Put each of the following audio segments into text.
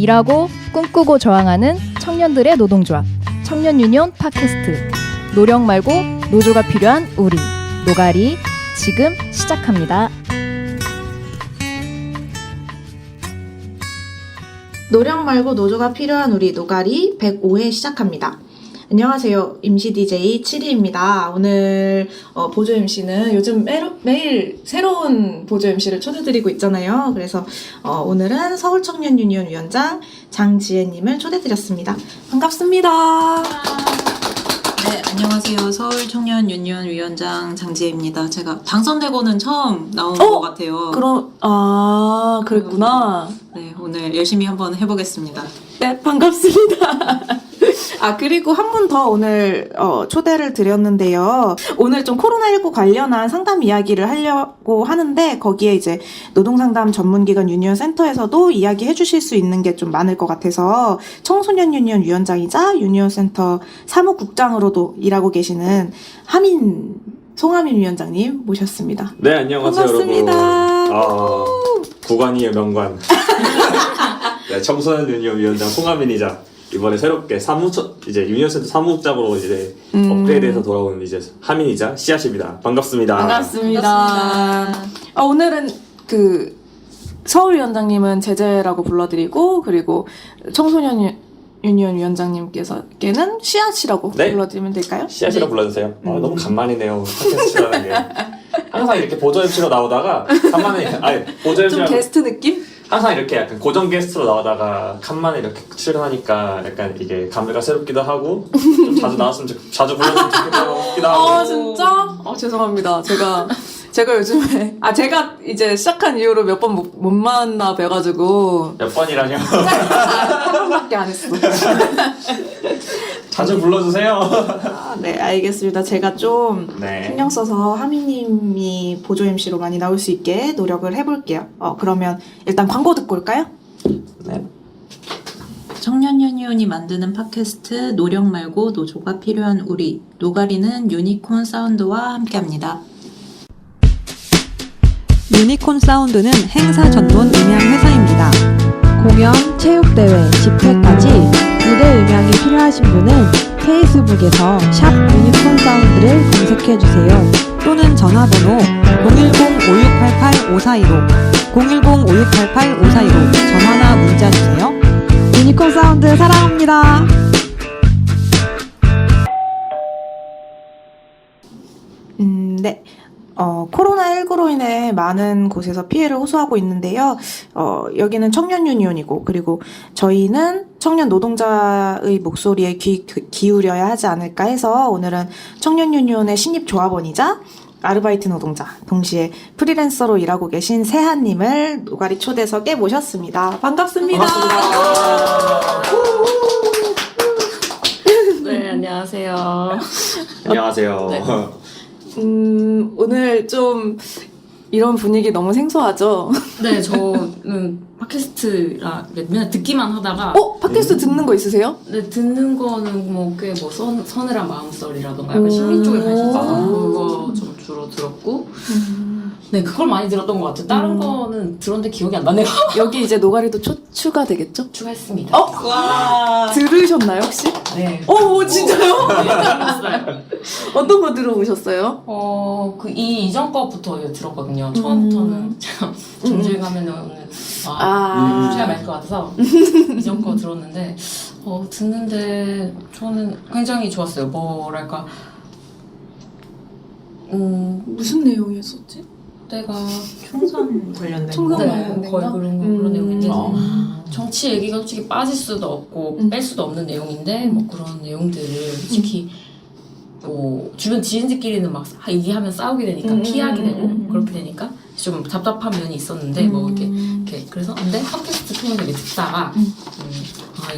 일하고 꿈꾸고 저항하는 청년들의 노동조합 청년유니온 팟캐스트 노력 말고 노조가 필요한 우리 노가리 지금 시작합니다. 노력 말고 노조가 필요한 우리 노가리 105회 시작합니다. 안녕하세요. 임시 DJ 7위입니다. 오늘 보조 MC는 요즘 매일 새로운 보조 MC를 초대드리고 있잖아요. 그래서 오늘은 서울청년유니온 위원장 장지혜님을 초대드렸습니다. 반갑습니다. 네, 안녕하세요. 서울청년유니온 위원장 장지혜입니다. 제가 당선되고는 처음 나온 것 같아요. 그랬구나. 네, 오늘 열심히 한번 해보겠습니다. 네, 반갑습니다. 그리고 한 분 더 오늘 초대를 드렸는데요. 오늘 좀 코로나19 관련한 상담 이야기를 하려고 하는데 거기에 이제 노동상담 전문기관 유니온 센터에서도 이야기해 주실 수 있는 게 좀 많을 것 같아서 청소년 유니온 위원장이자 유니온 센터 사무국장으로도 일하고 계시는 송하민 위원장님 모셨습니다. 네, 안녕하세요, 반갑습니다. 여러분. 구관이의 명관. 네, 청소년 유니온 위원장 송하민이자 이번에 새롭게 이제 유니온센터 사무국장으로 이제 업그레이드해서 돌아온 이제 하민이자 씨앗입니다. 반갑습니다. 반갑습니다. 오늘은 서울 위원장님은 제재라고 불러드리고 그리고 청소년 유니온 위원장님께서는 씨앗이라고 네? 불러드리면 될까요? 씨앗이라고 불러주세요. 너무 간만이네요. 팟캐스트라는 게. 항상 이렇게 보조 MC로 나오다가 간만에 보조 좀 MC라고 게스트 느낌? 항상 이렇게 약간 고정 게스트로 나오다가 간만에 이렇게 출연하니까 약간 이게 감회가 새롭기도 하고 좀 자주 나왔으면 자주 불렀으면 좋겠기도 하고. 진짜? 죄송합니다. 제가 요즘에 제가 이제 시작한 이후로 몇 번 못 만나 뵈가지고 몇 번이라뇨? 한 번밖에 안 했어. 자주 불러주세요. 네, 알겠습니다. 제가 좀 네. 신경 써서 하미님이 보조 MC로 많이 나올 수 있게 노력을 해볼게요. 그러면 일단 광고 듣고 올까요? 네. 청년유니온이 만드는 팟캐스트 노력 말고 노조가 필요한 우리 노가리는 유니콘 사운드와 함께합니다. 유니콘 사운드는 행사 전문 음향 회사입니다. 공연, 체육대회, 집회까지 무대 음향이 필요하신 분은 페이스북에서 샵 유니콘 사운드를 검색해주세요. 또는 전화번호 010-5688-5415 010-5688-5415 전화나 문자 주세요. 유니콘 사운드 사랑합니다. 네. 코로나19로 인해 많은 곳에서 피해를 호소하고 있는데요. 여기는 청년 유니온이고, 그리고 저희는 청년 노동자의 목소리에 기울여야 하지 않을까 해서 오늘은 청년 유니온의 신입 조합원이자 아르바이트 노동자, 동시에 프리랜서로 일하고 계신 세한님을 노가리 초대석에 모셨습니다. 반갑습니다. 네, 안녕하세요. 안녕하세요. 네. 오늘 좀 이런 분위기 너무 생소하죠? 네, 저는 팟캐스트라 맨날 듣기만 하다가 팟캐스트 듣는 거 있으세요? 네, 듣는 거는 꽤 서늘한 마음소리라던가 약간 심리 쪽에 관심 있어서 그거 좀 주로 들었고 네, 그걸 많이 들었던 것 같아요. 다른 거는 들었는데 기억이 안 나네요. 여기 이제 노가리도 추가되겠죠? 추가했습니다. 와! 들으셨나요, 혹시? 네. 진짜요? 네, 들었어요. 어떤 거 들어보셨어요? 이 이전 거부터 들었거든요. 처음부터는 제가 정주행 하면은 오늘 주제가 많을 것 같아서 이전 거 들었는데 듣는데 저는 굉장히 좋았어요. 뭐랄까 무슨 내용이었었지? 때가 총선 관련된 총선 거. 관련된 거의 거? 그런 내용인데 정치 얘기가 솔직히 빠질 수도 없고 뺄 수도 없는 내용인데 뭐 그런 내용들을 솔직히 뭐 주변 지인들끼리는 막 얘기하면 싸우게 되니까 피하게 되고 그렇게 되니까 좀 답답한 면이 있었는데 뭐 이렇게 그래서 근데 팟캐스트 통해서 이렇게 듣다가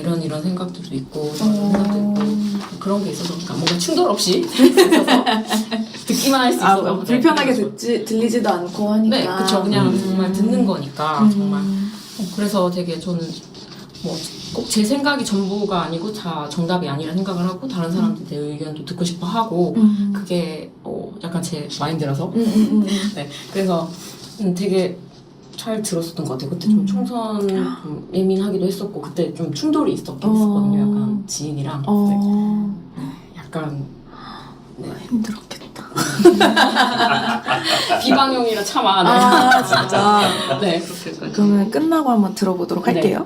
이런 생각들도 있고 저런 생각도 있고 그런 게 있어서 그러니까 뭔가 충돌 없이 있어서 듣기만 할 수 있어서 불편하게 들리지도 않고 하니까. 네, 그쵸. 그냥 정말 듣는 거니까 정말 그래서 되게 저는 뭐 꼭 제 생각이 전부가 아니고 다 정답이 아니라 생각을 하고 다른 사람들의 의견도 듣고 싶어 하고 그게 약간 제 마인드라서 네, 그래서 되게 잘 들었었던 것 같아요. 그때 좀 총선 좀 예민하기도 했었고 그때 좀 충돌이 있었긴 했었거든요. 약간 지인이랑 네. 약간 네. 힘들었겠다. 비방용이라 참 안. 아, 진짜. 네, 그렇게 해서. 그러면 끝나고 한번 들어보도록 네. 할게요.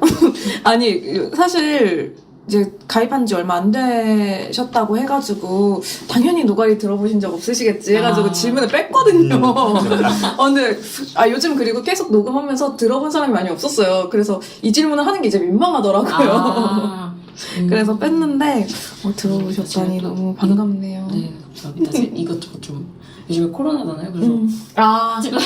아니, 사실 이제 가입한 지 얼마 안 되셨다고 해가지고 당연히 노가리 들어보신 적 없으시겠지 해가지고 아. 질문을 뺐거든요. 근데 요즘 그리고 계속 녹음하면서 들어본 사람이 많이 없었어요. 그래서 이 질문을 하는 게 이제 민망하더라고요. 그래서 뺐는데 들어보셨다니 제가 또 너무 반갑네요. 네, 감사합니다. 이것저것 좀 요즘에 코로나잖아요. 그래서 제가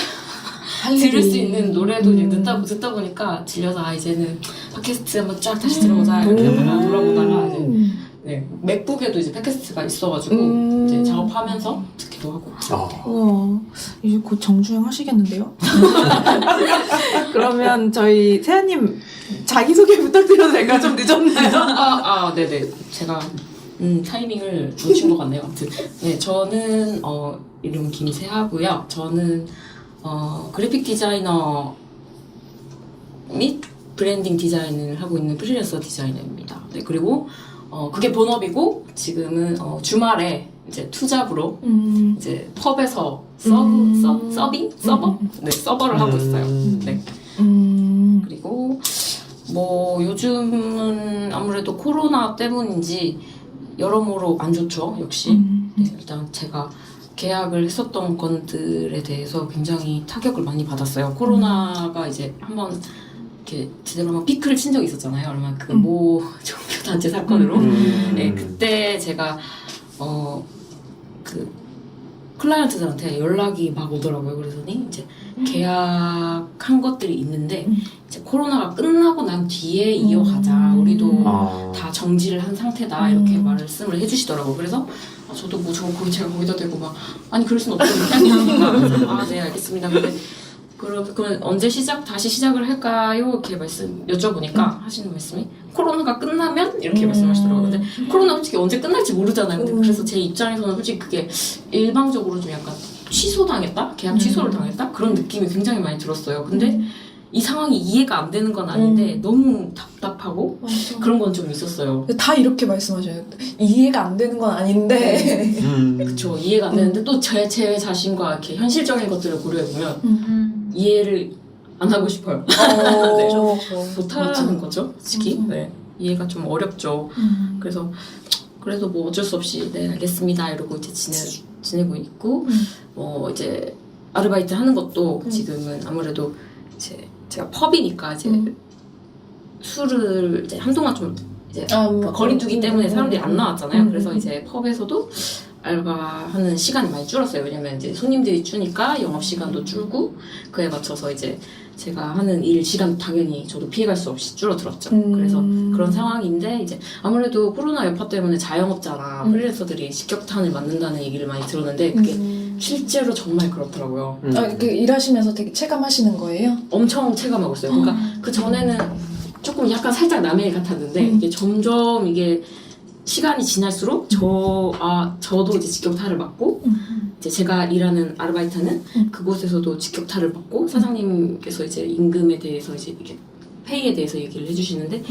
들을 수 있는 노래도 이제 듣다 보니까 질려서 이제는 팟캐스트 한번 쫙 다시 들어보자 이렇게 하다가 돌아보다가 이제 네, 맥북에도 이제 팟캐스트가 있어가지고 이제 작업하면서 듣기도 하고. 우와, 이제 곧 정주행 하시겠는데요? 그러면 저희 세아님 자기소개 부탁드려도 될까요? 좀 늦었나요? 네네. 제가 타이밍을 놓친 것 같네요. 아무튼 네, 저는 이름 김세하고요. 저는 그래픽 디자이너 및 브랜딩 디자인을 하고 있는 프리랜서 디자이너입니다. 네, 그리고 그게 본업이고 지금은 주말에 이제 투잡으로 이제 펍에서 서빙? 서버? 네, 서버를 하고 있어요. 네. 그리고 뭐 요즘은 아무래도 코로나 때문인지 여러모로 안 좋죠. 역시 네, 일단 제가 계약을 했었던 건들에 대해서 굉장히 타격을 많이 받았어요. 코로나가 이제 한번 이렇게 제대로 한번 피크를 친 적이 있었잖아요. 얼마 그 모 종교단체 사건으로. 네, 그때 제가 그 클라이언트들한테 연락이 막 오더라고요. 그러더니 이제 계약한 것들이 있는데 이제 코로나가 끝나고 난 뒤에 이어가자. 우리도 다 정지를 한 상태다. 이렇게 말씀을 해주시더라고요. 그래서 저도 뭐 제가 거기다 대고 막 아니 그럴 순 없죠. 이렇게 하니까 네 알겠습니다. 근데 그러면 언제 다시 시작을 할까요? 이렇게 여쭤보니까 하시는 말씀이 코로나가 끝나면 이렇게 말씀하시더라고요. 근데 코로나 솔직히 언제 끝날지 모르잖아요. 근데 그래서 제 입장에서는 솔직히 그게 일방적으로 좀 약간 취소당했다? 계약 취소를 당했다? 그런 느낌이 굉장히 많이 들었어요. 근데 이 상황이 이해가 안 되는 건 아닌데 너무 답답하고 그런 건 좀 있었어요. 다 이렇게 말씀하셔요. 이해가 안 되는 건 아닌데. 그쵸. 이해가 안 되는데 또 제 자신과 이렇게 현실적인 것들을 고려해보면 이해를 안 하고 싶어요. 네. 못하는 거죠, 솔직히. 네. 이해가 좀 어렵죠. 그래서 뭐 어쩔 수 없이 네 알겠습니다 이러고 이제 지내고 있고 이제 아르바이트 하는 것도 지금은 아무래도 이제 제가 펍이니까 이제 술을 이제 한동안 좀 이제 거리두기 때문에 사람들이 안 나왔잖아요. 그래서 이제 펍에서도 알바하는 시간이 많이 줄었어요. 왜냐면 이제 손님들이 주니까 영업 시간도 줄고 그에 맞춰서 이제 제가 하는 일 시간 당연히 저도 피해갈 수 없이 줄어들었죠. 그래서 그런 상황인데 이제 아무래도 코로나 여파 때문에 자영업자나 프리랜서들이 직격탄을 맞는다는 얘기를 많이 들었는데 그게 실제로 정말 그렇더라고요. 일하시면서 되게 체감하시는 거예요? 엄청 체감하고 있어요. 그러니까 그 전에는 조금 약간 살짝 남의 일 같았는데 이게 점점 이게 시간이 지날수록 저도 이제 직격탄을 맞고 이제 제가 일하는 아르바이트는 그곳에서도 직격탄을 받고 사장님께서 이제 임금에 대해서 이제 이게 페이에 대해서 얘기를 해주시는데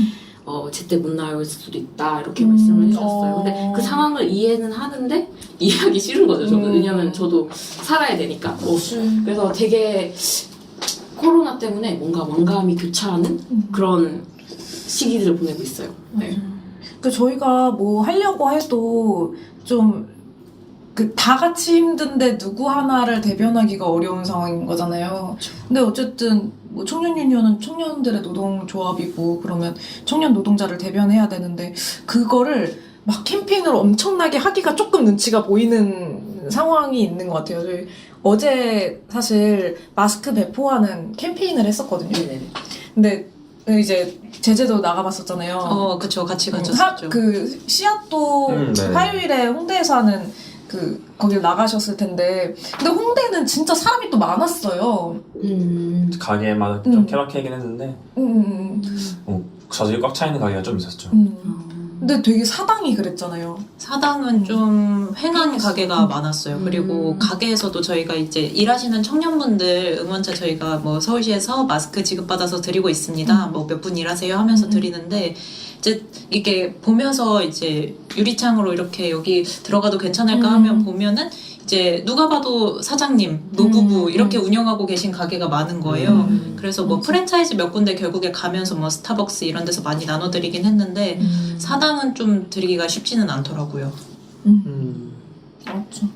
제때 못 나올 수도 있다 이렇게 말씀을 해주셨어요. 근데 그 상황을 이해는 하는데 이해하기 싫은 거죠. 저는 왜냐면 저도 살아야 되니까. 그래서 되게 코로나 때문에 뭔가 완감이 교차하는 그런 시기들을 보내고 있어요. 네. 저희가 뭐 하려고 해도 좀 다 같이 힘든데 누구 하나를 대변하기가 어려운 상황인 거잖아요. 근데 어쨌든 뭐 청년유니온은 청년들의 노동조합이고 그러면 청년 노동자를 대변해야 되는데 그거를 막 캠페인으로 엄청나게 하기가 조금 눈치가 보이는 상황이 있는 것 같아요. 저희 어제 사실 마스크 배포하는 캠페인을 했었거든요. 근데 이제 제주도 나가봤었잖아요. 그쵸. 같이 가셨죠. 그 씨앗도 화요일에 홍대에서 하는 거길 나가셨을 텐데 근데 홍대는 진짜 사람이 또 많았어요. 가게마다 좀 케바케이긴 했는데 자석이 꽉 차 있는 가게가 좀 있었죠. 근데 되게 사당이 그랬잖아요. 사당은 좀 횡한 가게가 많았어요. 그리고 가게에서도 저희가 이제 일하시는 청년분들 응원차 저희가 뭐 서울시에서 마스크 지급받아서 드리고 있습니다. 뭐 몇 분 일하세요 하면서 드리는데 이제 이게 보면서 이제 유리창으로 이렇게 여기 들어가도 괜찮을까 하면 보면은 이제 누가 봐도 사장님, 노부부 이렇게 운영하고 계신 가게가 많은 거예요. 그래서 뭐 프랜차이즈 몇 군데 결국에 가면서 뭐 스타벅스 이런 데서 많이 나눠드리긴 했는데 사당은 좀 드리기가 쉽지는 않더라고요. 맞죠.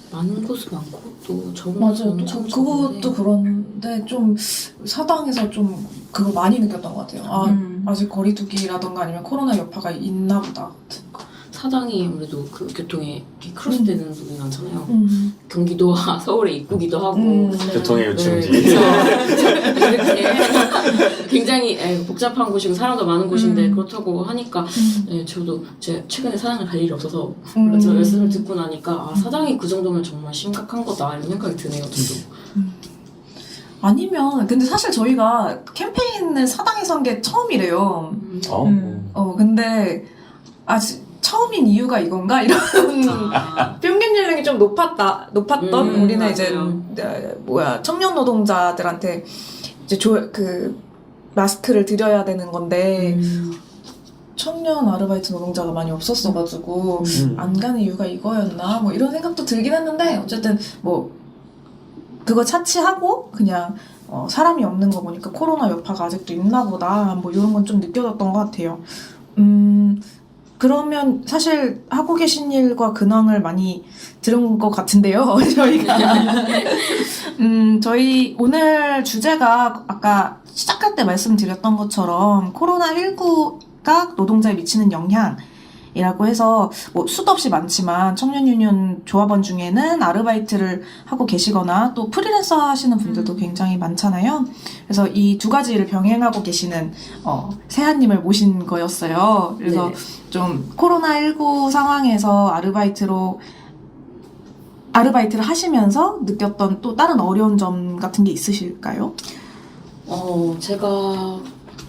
많은 곳은 많고 또 적은 맞아요. 곳은 참 그것도 적은데. 그런데 좀 사당에서 좀 그거 많이 느꼈던 것 같아요. 아직 거리두기라던가 아니면 코로나 여파가 있나 보다. 사당이 아무래도 그 교통에 이렇게 크로스되는 부분이 많잖아요. 경기도와 서울의 입구기도 하고 교통의 요충지. 이렇게 굉장히 복잡한 곳이고 사람도 많은 곳인데 그렇다고 하니까 저도 최근에 사당을 갈 일이 없어서 저 말씀을 듣고 나니까 사당이 그 정도면 정말 심각한 거다 이런 생각이 드네요. 저도. 아니면 근데 사실 저희가 캠페인을 사당에서 한 게 처음이래요. 근데 아직 처음인 이유가 이건가? 이런 평균 연령이 좀 높았던 우리는 이제 청년 노동자들한테 이제 그 마스크를 드려야 되는 건데 청년 아르바이트 노동자가 많이 없었어가지고 안 가는 이유가 이거였나? 뭐 이런 생각도 들긴 했는데 어쨌든 뭐 그거 차치하고 그냥 사람이 없는 거 보니까 코로나 여파가 아직도 있나 보다 뭐 이런 건 좀 느껴졌던 것 같아요. 그러면 사실 하고 계신 일과 근황을 많이 들은 것 같은데요. 저희가 저희 오늘 주제가 아까 시작할 때 말씀드렸던 것처럼 코로나19가 노동자에 미치는 영향이라고 해서 뭐 수도 없이 많지만 청년유니온 조합원 중에는 아르바이트를 하고 계시거나 또 프리랜서 하시는 분들도 굉장히 많잖아요. 그래서 이 두 가지를 병행하고 계시는 세아님을 모신 거였어요. 그래서 좀 코로나19 상황에서 아르바이트를 하시면서 느꼈던 또 다른 어려운 점 같은 게 있으실까요? 제가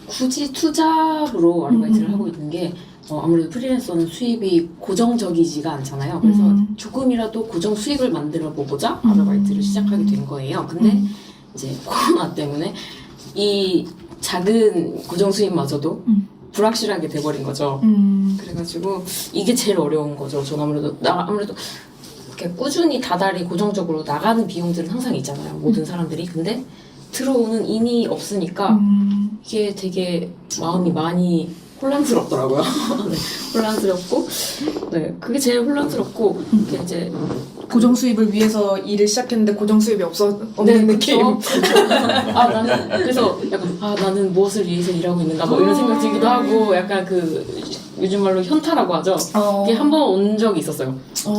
굳이 투잡으로 아르바이트를 하고 있는 게 아무래도 프리랜서는 수입이 고정적이지가 않잖아요. 그래서 조금이라도 고정 수입을 만들어 보고자 아르바이트를 시작하게 된 거예요. 근데 이제 코로나 때문에 이 작은 고정 수입마저도 불확실하게 돼버린 거죠. 그래가지고 이게 제일 어려운 거죠. 전 아무래도 이렇게 꾸준히 다달이 고정적으로 나가는 비용들은 항상 있잖아요. 모든 사람들이. 근데 들어오는 인이 없으니까 이게 되게 마음이 많이 혼란스럽더라고요. 네, 혼란스럽고, 그게 제일 혼란스럽고, 이게 이제 고정 수입을 위해서 일을 시작했는데 고정 수입이 없는 느낌. 그래서 약간 나는 무엇을 위해서 일하고 있는가 뭐 이런 생각 들기도 하고 약간 요즘 말로 현타라고 하죠. 이게 한 번 온 적이 있었어요.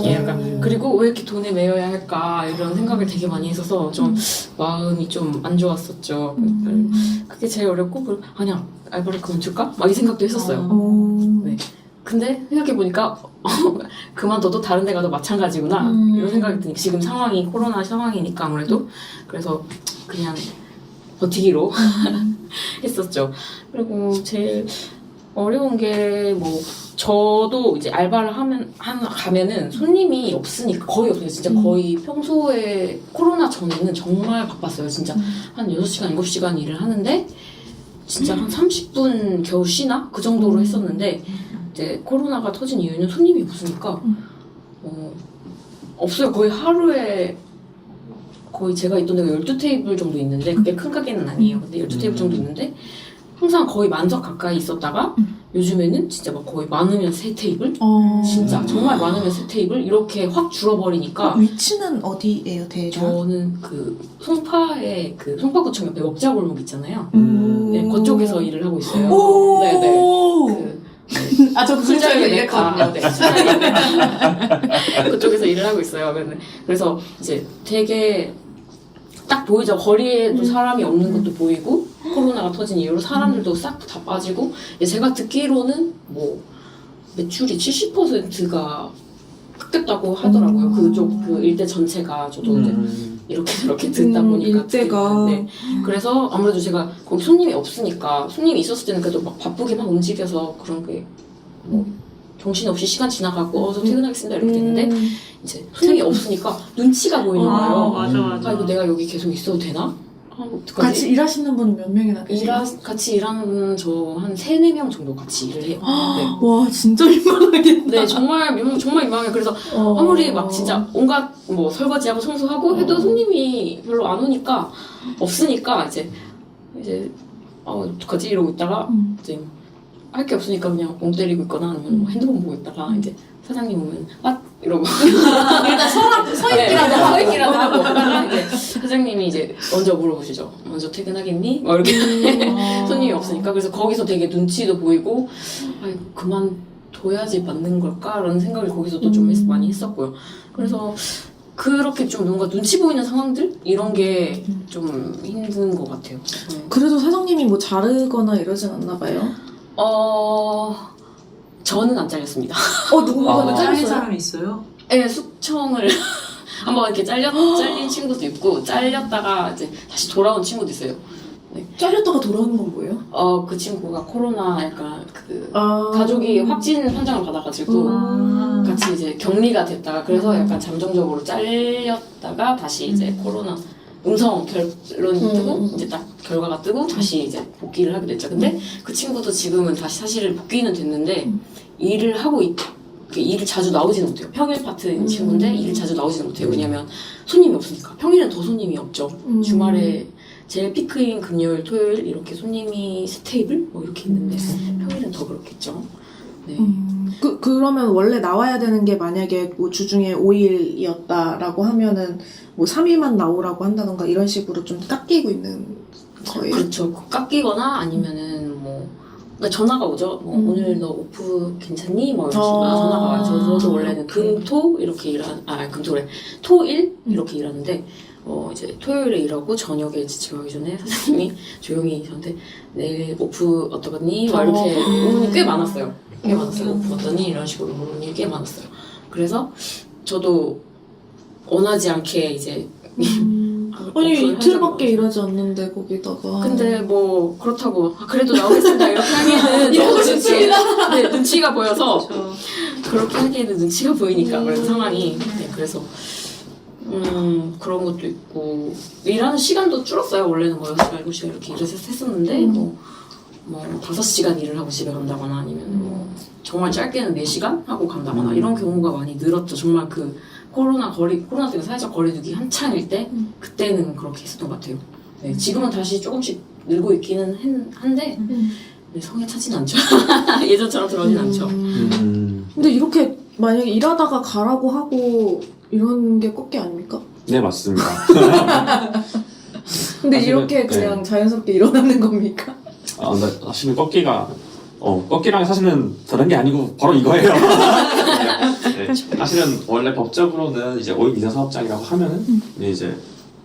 약간 그리고 왜 이렇게 돈에 매여야 할까 이런 생각을 되게 많이 했어서 좀 마음이 좀 안 좋았었죠. 그게 제일 어렵고 아니야 알바를 그만둘까? 막 이 생각도 했었어요. 네. 근데 생각해보니까 그만둬도 다른 데 가도 마찬가지구나 이런 생각이 드니까 지금 상황이 코로나 상황이니까 아무래도 그래서 그냥 버티기로 했었죠. 그리고 제일 어려운 게 뭐 저도 이제 알바를 가면은 손님이 없으니까 거의 없어요. 진짜 거의 평소에 코로나 전에는 정말 바빴어요. 진짜 한 6시간, 7시간 일을 하는데 진짜 한 30분 겨우 쉬나? 그 정도로 했었는데 이제 코로나가 터진 이유는 손님이 없으니까 없어요. 거의 하루에 거의 제가 있던 데가 12테이블 정도 있는데 그게 큰 가게는 아니에요. 근데 12테이블 정도 있는데 항상 거의 만석 가까이 있었다가 요즘에는 진짜 막 거의 많으면 3테이블? 진짜 정말 많으면 3테이블? 이렇게 확 줄어버리니까 위치는 어디예요, 대략? 저는 송파구청 옆에 먹자골목 있잖아요. 네, 그쪽에서 일을 하고 있어요. 네네. 저 술자리가 일했거든요. 네, 그쪽에서 일을 하고 있어요. 그래서 이제 되게 딱 보이죠. 거리에도 사람이 없는 것도 보이고 코로나가 터진 이후로 사람들도 싹 다 빠지고 제가 듣기로는 뭐 매출이 70%가 깎였다고 하더라고요. 그쪽 그 일대 전체가 저도 이제 이렇게 듣다 보니까 일대가 그래서 아무래도 제가 거기 손님이 없으니까 손님이 있었을 때는 그래도 막 바쁘게 막 움직여서 그런 게 뭐 정신없이 시간 지나가고 저 퇴근하겠습니다 이렇게 됐는데 이제 손님이 없으니까 눈치가 보이는 거예요. 맞아. 아 이거 내가 여기 계속 있어도 되나? 아, 어떡하지? 같이 일하시는 분은 몇 명이나 계세요? 같이 일하는 분은 저 한 3-4명 정도 같이 일을 해요. 네. 와 진짜 민망하겠다. 네, 정말 민망해요. 그래서 아무리 막 진짜 온갖 뭐 설거지하고 청소하고 해도 손님이 별로 안 오니까 없으니까 이제 어떡하지 이러고 있다가 이제 할 게 없으니까 그냥 멍 때리고 있거나 아니면 뭐 핸드폰 보고 있다가 이제 사장님 오면 이러고 일단 서 있기라도 하고 이제 사장님이 이제 먼저 물어보시죠. 먼저 퇴근하겠니? 막 이렇게 손님이 없으니까 그래서 거기서 되게 눈치도 보이고 아이고 그만둬야지 맞는 걸까라는 생각을 거기서도 좀 많이 했었고요. 그래서 그렇게 좀 뭔가 눈치 보이는 상황들 이런 게 좀 힘든 것 같아요. 네. 그래도 사장님이 뭐 자르거나 이러진 않나 봐요? 저는 안 잘렸습니다. 누구가 잘린 잘렸어요? 사람이 있어요? 네, 숙청을 한번 이렇게 잘린 친구도 있고 잘렸다가 이제 다시 돌아온 친구도 있어요. 잘렸다가 돌아오는 건 뭐예요? 그 친구가 코로나 약간 가족이 확진 판정을 받아가지고 같이 이제 격리가 됐다가 그래서 약간 잠정적으로 잘렸다가 다시 이제 코로나 음성 결론이 뜨고 이제 딱 결과가 뜨고 다시 이제 복귀를 하게 됐죠. 근데 그 친구도 지금은 다시 사실은 복귀는 됐는데 일을 하고 일을 자주 나오지는 못해요. 평일 파트인 친구인데 일을 자주 나오지는 못해요. 왜냐면 손님이 없으니까. 평일엔 더 손님이 없죠. 주말에 제일 피크인 금요일, 토요일 이렇게 손님이 스테이블 뭐 이렇게 있는데 평일엔 더 그렇겠죠. 네. 그러면 원래 나와야 되는 게 만약에 뭐 주중에 5일이었다라고 하면은 뭐 3일만 나오라고 한다던가 이런 식으로 좀 깎이고 있는 거예요? 그렇죠. 깎이거나 아니면은 뭐 그러니까 전화가 오죠. 뭐 오늘 너 오프 괜찮니? 뭐 이런 식으로 전화가 와요. 저도 원래는 금토 이렇게 금토래 토일 이렇게 일하는데 이제 토요일에 일하고 저녁에 집에 가기 전에 사장님이 조용히 저한테 내일 오프 어떠겠니? 막 이렇게 물어보니 꽤 많았어요. 꽤 많았어요. 오프 어떠니? 이런 식으로 물어보니 꽤 많았어요. 그래서 저도 원하지 않게 이제 아니 오프를 이틀밖에 하자고. 일하지 않는데 거기다가 근데 뭐 그렇다고 그래도 나오겠습니다 이렇게 하기에는 너무 눈치가 보여서 그렇게 하기에는 눈치가 보이니까 그래서 상황이 그래서 그런 것도 있고 일하는 시간도 줄었어요. 원래는 뭐 6시간 7시간 이렇게 일을 했었는데 뭐 5시간 일을 하고 집에 간다거나 아니면 뭐 정말 짧게는 4시간 하고 간다거나 이런 경우가 많이 늘었죠. 정말 그 코로나 때문에 사회적 거리두기 한창일 때 그때는 그렇게 했었던 것 같아요. 네, 지금은 다시 조금씩 늘고 있기는 한데 네, 성에 차진 않죠. 예전처럼 들어오진 않죠. 근데 이렇게 만약에 일하다가 가라고 하고 이런 게 꺾기 아닙니까? 네, 맞습니다. 근데 사실은, 이렇게 그냥 자연스럽게 일어나는 겁니까? 근데 사실은 꺾기랑 사실은 다른 게 아니고 바로 이거예요. 네, 사실은 원래 법적으로는 이제 5인 이상 사업장이라고 하면은 이제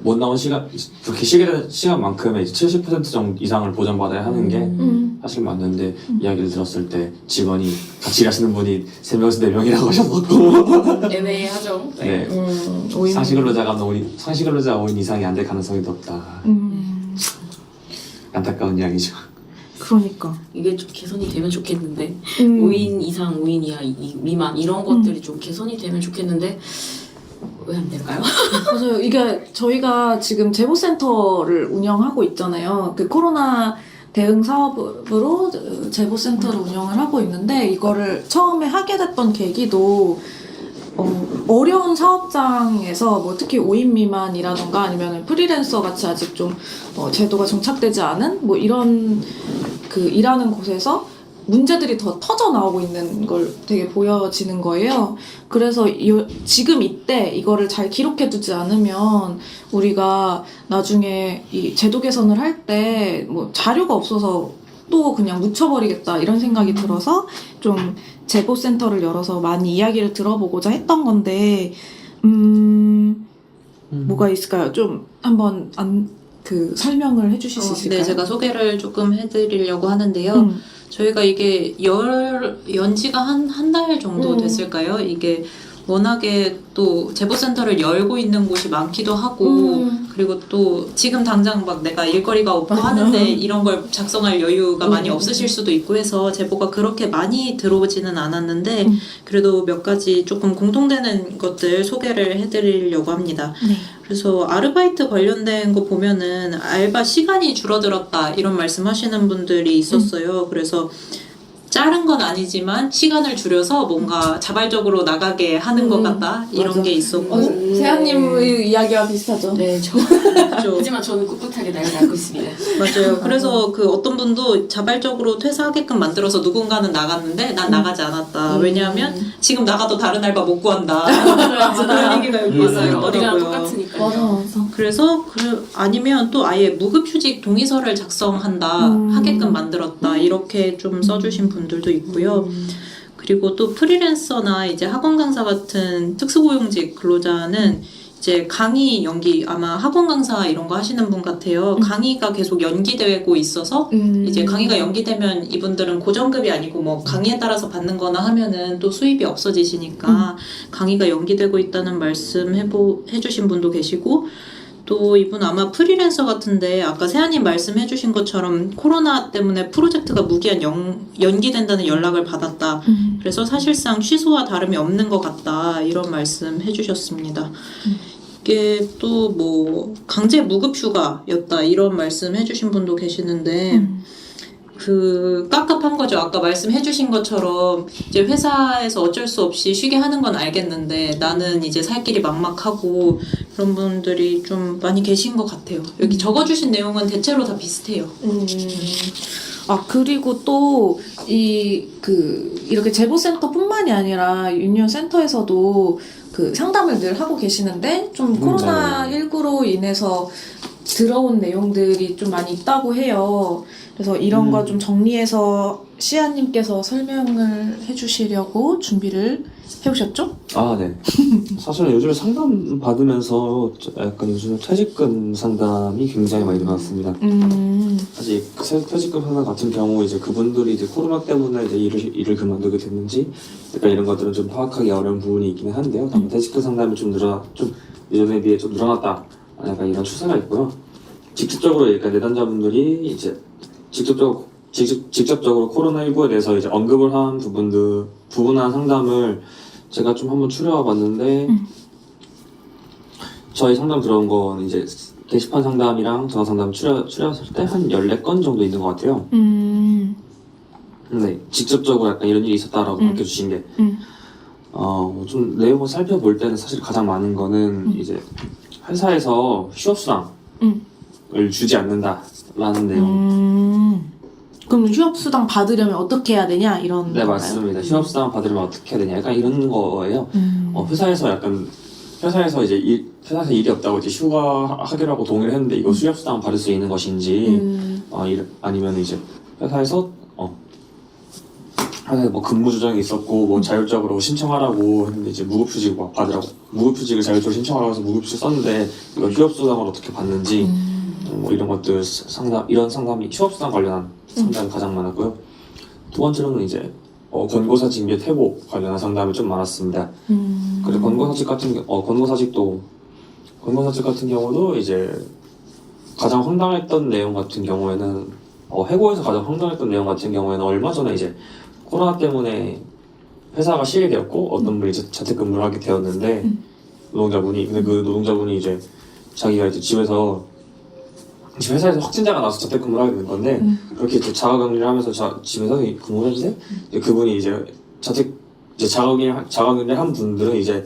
못 나온 시간, 그렇게 쉬게 시간만큼의 70% 정도 이상을 보전받아야 하는 게 사실 맞는데 이야기를 들었을 때 직원이 같이 일하시는 분이 3명에서 4명이라고 하셨고 애매하죠. 네. 상시근로자가 5인 이상이 안 될 가능성이 높다. 안타까운 이야기죠. 그러니까 이게 좀 개선이 되면 좋겠는데 5인 이상, 5인 이하, 미만 이런 것들이 좀 개선이 되면 좋겠는데 왜 안 될까요? 맞아요. 이게 저희가 지금 제보센터를 운영하고 있잖아요. 그 코로나 대응 사업으로 제보센터를 운영을 하고 있는데 이거를 처음에 하게 됐던 계기도 어려운 사업장에서 뭐 특히 5인 미만이라던가 아니면 프리랜서 같이 아직 좀 제도가 정착되지 않은 뭐 이런 그 일하는 곳에서 문제들이 더 터져 나오고 있는 걸 되게 보여지는 거예요. 그래서 지금 이때 이거를 잘 기록해두지 않으면 우리가 나중에 이 제도 개선을 할 때 뭐 자료가 없어서 또 그냥 묻혀버리겠다 이런 생각이 들어서 좀 제보센터를 열어서 많이 이야기를 들어보고자 했던 건데 뭐가 있을까요? 좀 한번 설명을 해주실 수 있을까요? 네, 제가 소개를 조금 해드리려고 하는데요. 저희가 이게 연지가 한 달 정도 됐을까요? 이게 워낙에 또 제보센터를 열고 있는 곳이 많기도 하고 그리고 또 지금 당장 막 내가 일거리가 없고 하는데 이런 걸 작성할 여유가 많이 없으실 수도 있고 해서 제보가 그렇게 많이 들어오지는 않았는데 그래도 몇 가지 조금 공통되는 것들 소개를 해드리려고 합니다. 네. 그래서 아르바이트 관련된 거 보면은 알바 시간이 줄어들었다 이런 말씀하시는 분들이 있었어요. 그래서 자른 건 아니지만 시간을 줄여서 뭔가 자발적으로 나가게 하는 것 같다 이런 맞아. 게 있었고 세아님의 이야기와 비슷하죠. 네, 그렇죠. 하지만 저는 꿋꿋하게 나가고 있습니다. 맞아요. 그래서 그 어떤 분도 자발적으로 퇴사하게끔 만들어서 누군가는 나갔는데 난 나가지 않았다. 왜냐하면 지금 나가도 다른 알바 못 구한다. 그런 얘기가 여기 맞아요. 어디가 있더라고요. 똑같으니까요. 맞아. 그래서 아니면 또 아예 무급휴직 동의서를 작성한다 하게끔 만들었다 이렇게 좀 써주신 분들도 있고요. 그리고 또 프리랜서나 이제 학원 강사 같은 특수고용직 근로자는 이제 강의 연기 아마 학원 강사 이런 거 하시는 분 같아요. 강의가 계속 연기되고 있어서 이제 강의가 연기되면 이분들은 고정급이 아니고 뭐 강의에 따라서 받는 거나 하면은 또 수입이 없어지시니까 강의가 연기되고 있다는 말씀 해주신 분도 계시고 또 이분 아마 프리랜서 같은데 아까 세아님 말씀해주신 것처럼 코로나 때문에 프로젝트가 무기한 연기된다는 연락을 받았다. 그래서 사실상 취소와 다름이 없는 것 같다. 이런 말씀 해주셨습니다. 이게 또 뭐 강제 무급휴가였다. 이런 말씀 해주신 분도 계시는데 그 깝깝한 거죠. 아까 말씀해주신 것처럼 이제 회사에서 어쩔 수 없이 쉬게 하는 건 알겠는데 나는 이제 살 길이 막막하고 그런 분들이 좀 많이 계신 것 같아요. 여기 적어주신 내용은 대체로 다 비슷해요. 아, 그리고 또, 이렇게 제보센터뿐만이 아니라 유니온 센터에서도 그 상담을 늘 하고 계시는데, 좀 코로나19로 인해서 들어온 내용들이 좀 많이 있다고 해요. 그래서 이런 거 좀 정리해서 시아님께서 설명을 해주시려고 준비를 해오셨죠? 아, 네. 사실 요즘에 상담 받으면서 약간 요즘에 퇴직금 상담이 굉장히 많이 늘어났습니다. 사실 퇴직금 상담 같은 경우 이제 그분들이 이제 코로나 때문에 이제 일을 그만두게 됐는지 약간 이런 것들은 좀 파악하기 어려운 부분이 있기는 한데요. 다만 퇴직금 상담이 좀 예전에 비해 좀 늘어났다. 약간 이런 추세가 있고요. 직접적으로 그러니까 내담자분들이 이제 직접적으로 코로나19에 대해서 이제 언급을 한 부분한 상담을 제가 좀 한번 추려와 봤는데, 저희 상담 들어온 건 이제 게시판 상담이랑 전화 상담 추려왔을 때 한 14건 정도 있는 것 같아요. 네, 직접적으로 약간 이런 일이 있었다라고 밝혀주신 게, 좀 내용을 살펴볼 때는 사실 가장 많은 거는 이제 회사에서 휴업수당을 주지 않는다라는 내용. 그럼 휴업수당 받으려면 어떻게 해야 되냐? 이런 네, 건가요? 맞습니다. 휴업수당 받으려면 어떻게 해야 되냐? 약간 이런 거예요. 회사에서 이제 회사에서 일이 없다고 이제 휴가하기로 하고 동의를 했는데 이거 휴업수당 받을 수 있는 것인지, 아니면 이제 회사에서 뭐 근무 조정이 있었고 뭐 자율적으로 신청하라고 했는데 이제 무급휴직 받으라고 무급휴직을 자율적으로 신청하라고 해서 무급휴직 썼는데 이거 휴업수당을 어떻게 받는지 뭐 이런 것들 이런 상담이 휴업수당 관련한 상담이 가장 많았고요. 두 번째로는 이제 권고사직 및 해고 관련한 상담이 좀 많았습니다. 그리고 권고사직 같은 경우도 이제 가장 황당했던 내용 같은 경우에는 해고에서 가장 황당했던 내용 같은 경우에는 얼마 전에 이제 코로나 때문에 회사가 쉬게 되었고 어떤 분이 이제 재택근무를 하게 되었는데 근데 그 노동자분이 이제 자기가 이제 회사에서 확진자가 나와서 재택근무를 하게 된 건데 그렇게 이제 자가격리를 하면서 집에서 근무를 했는데 그분이 이제 자가격리를 한 분들은 이제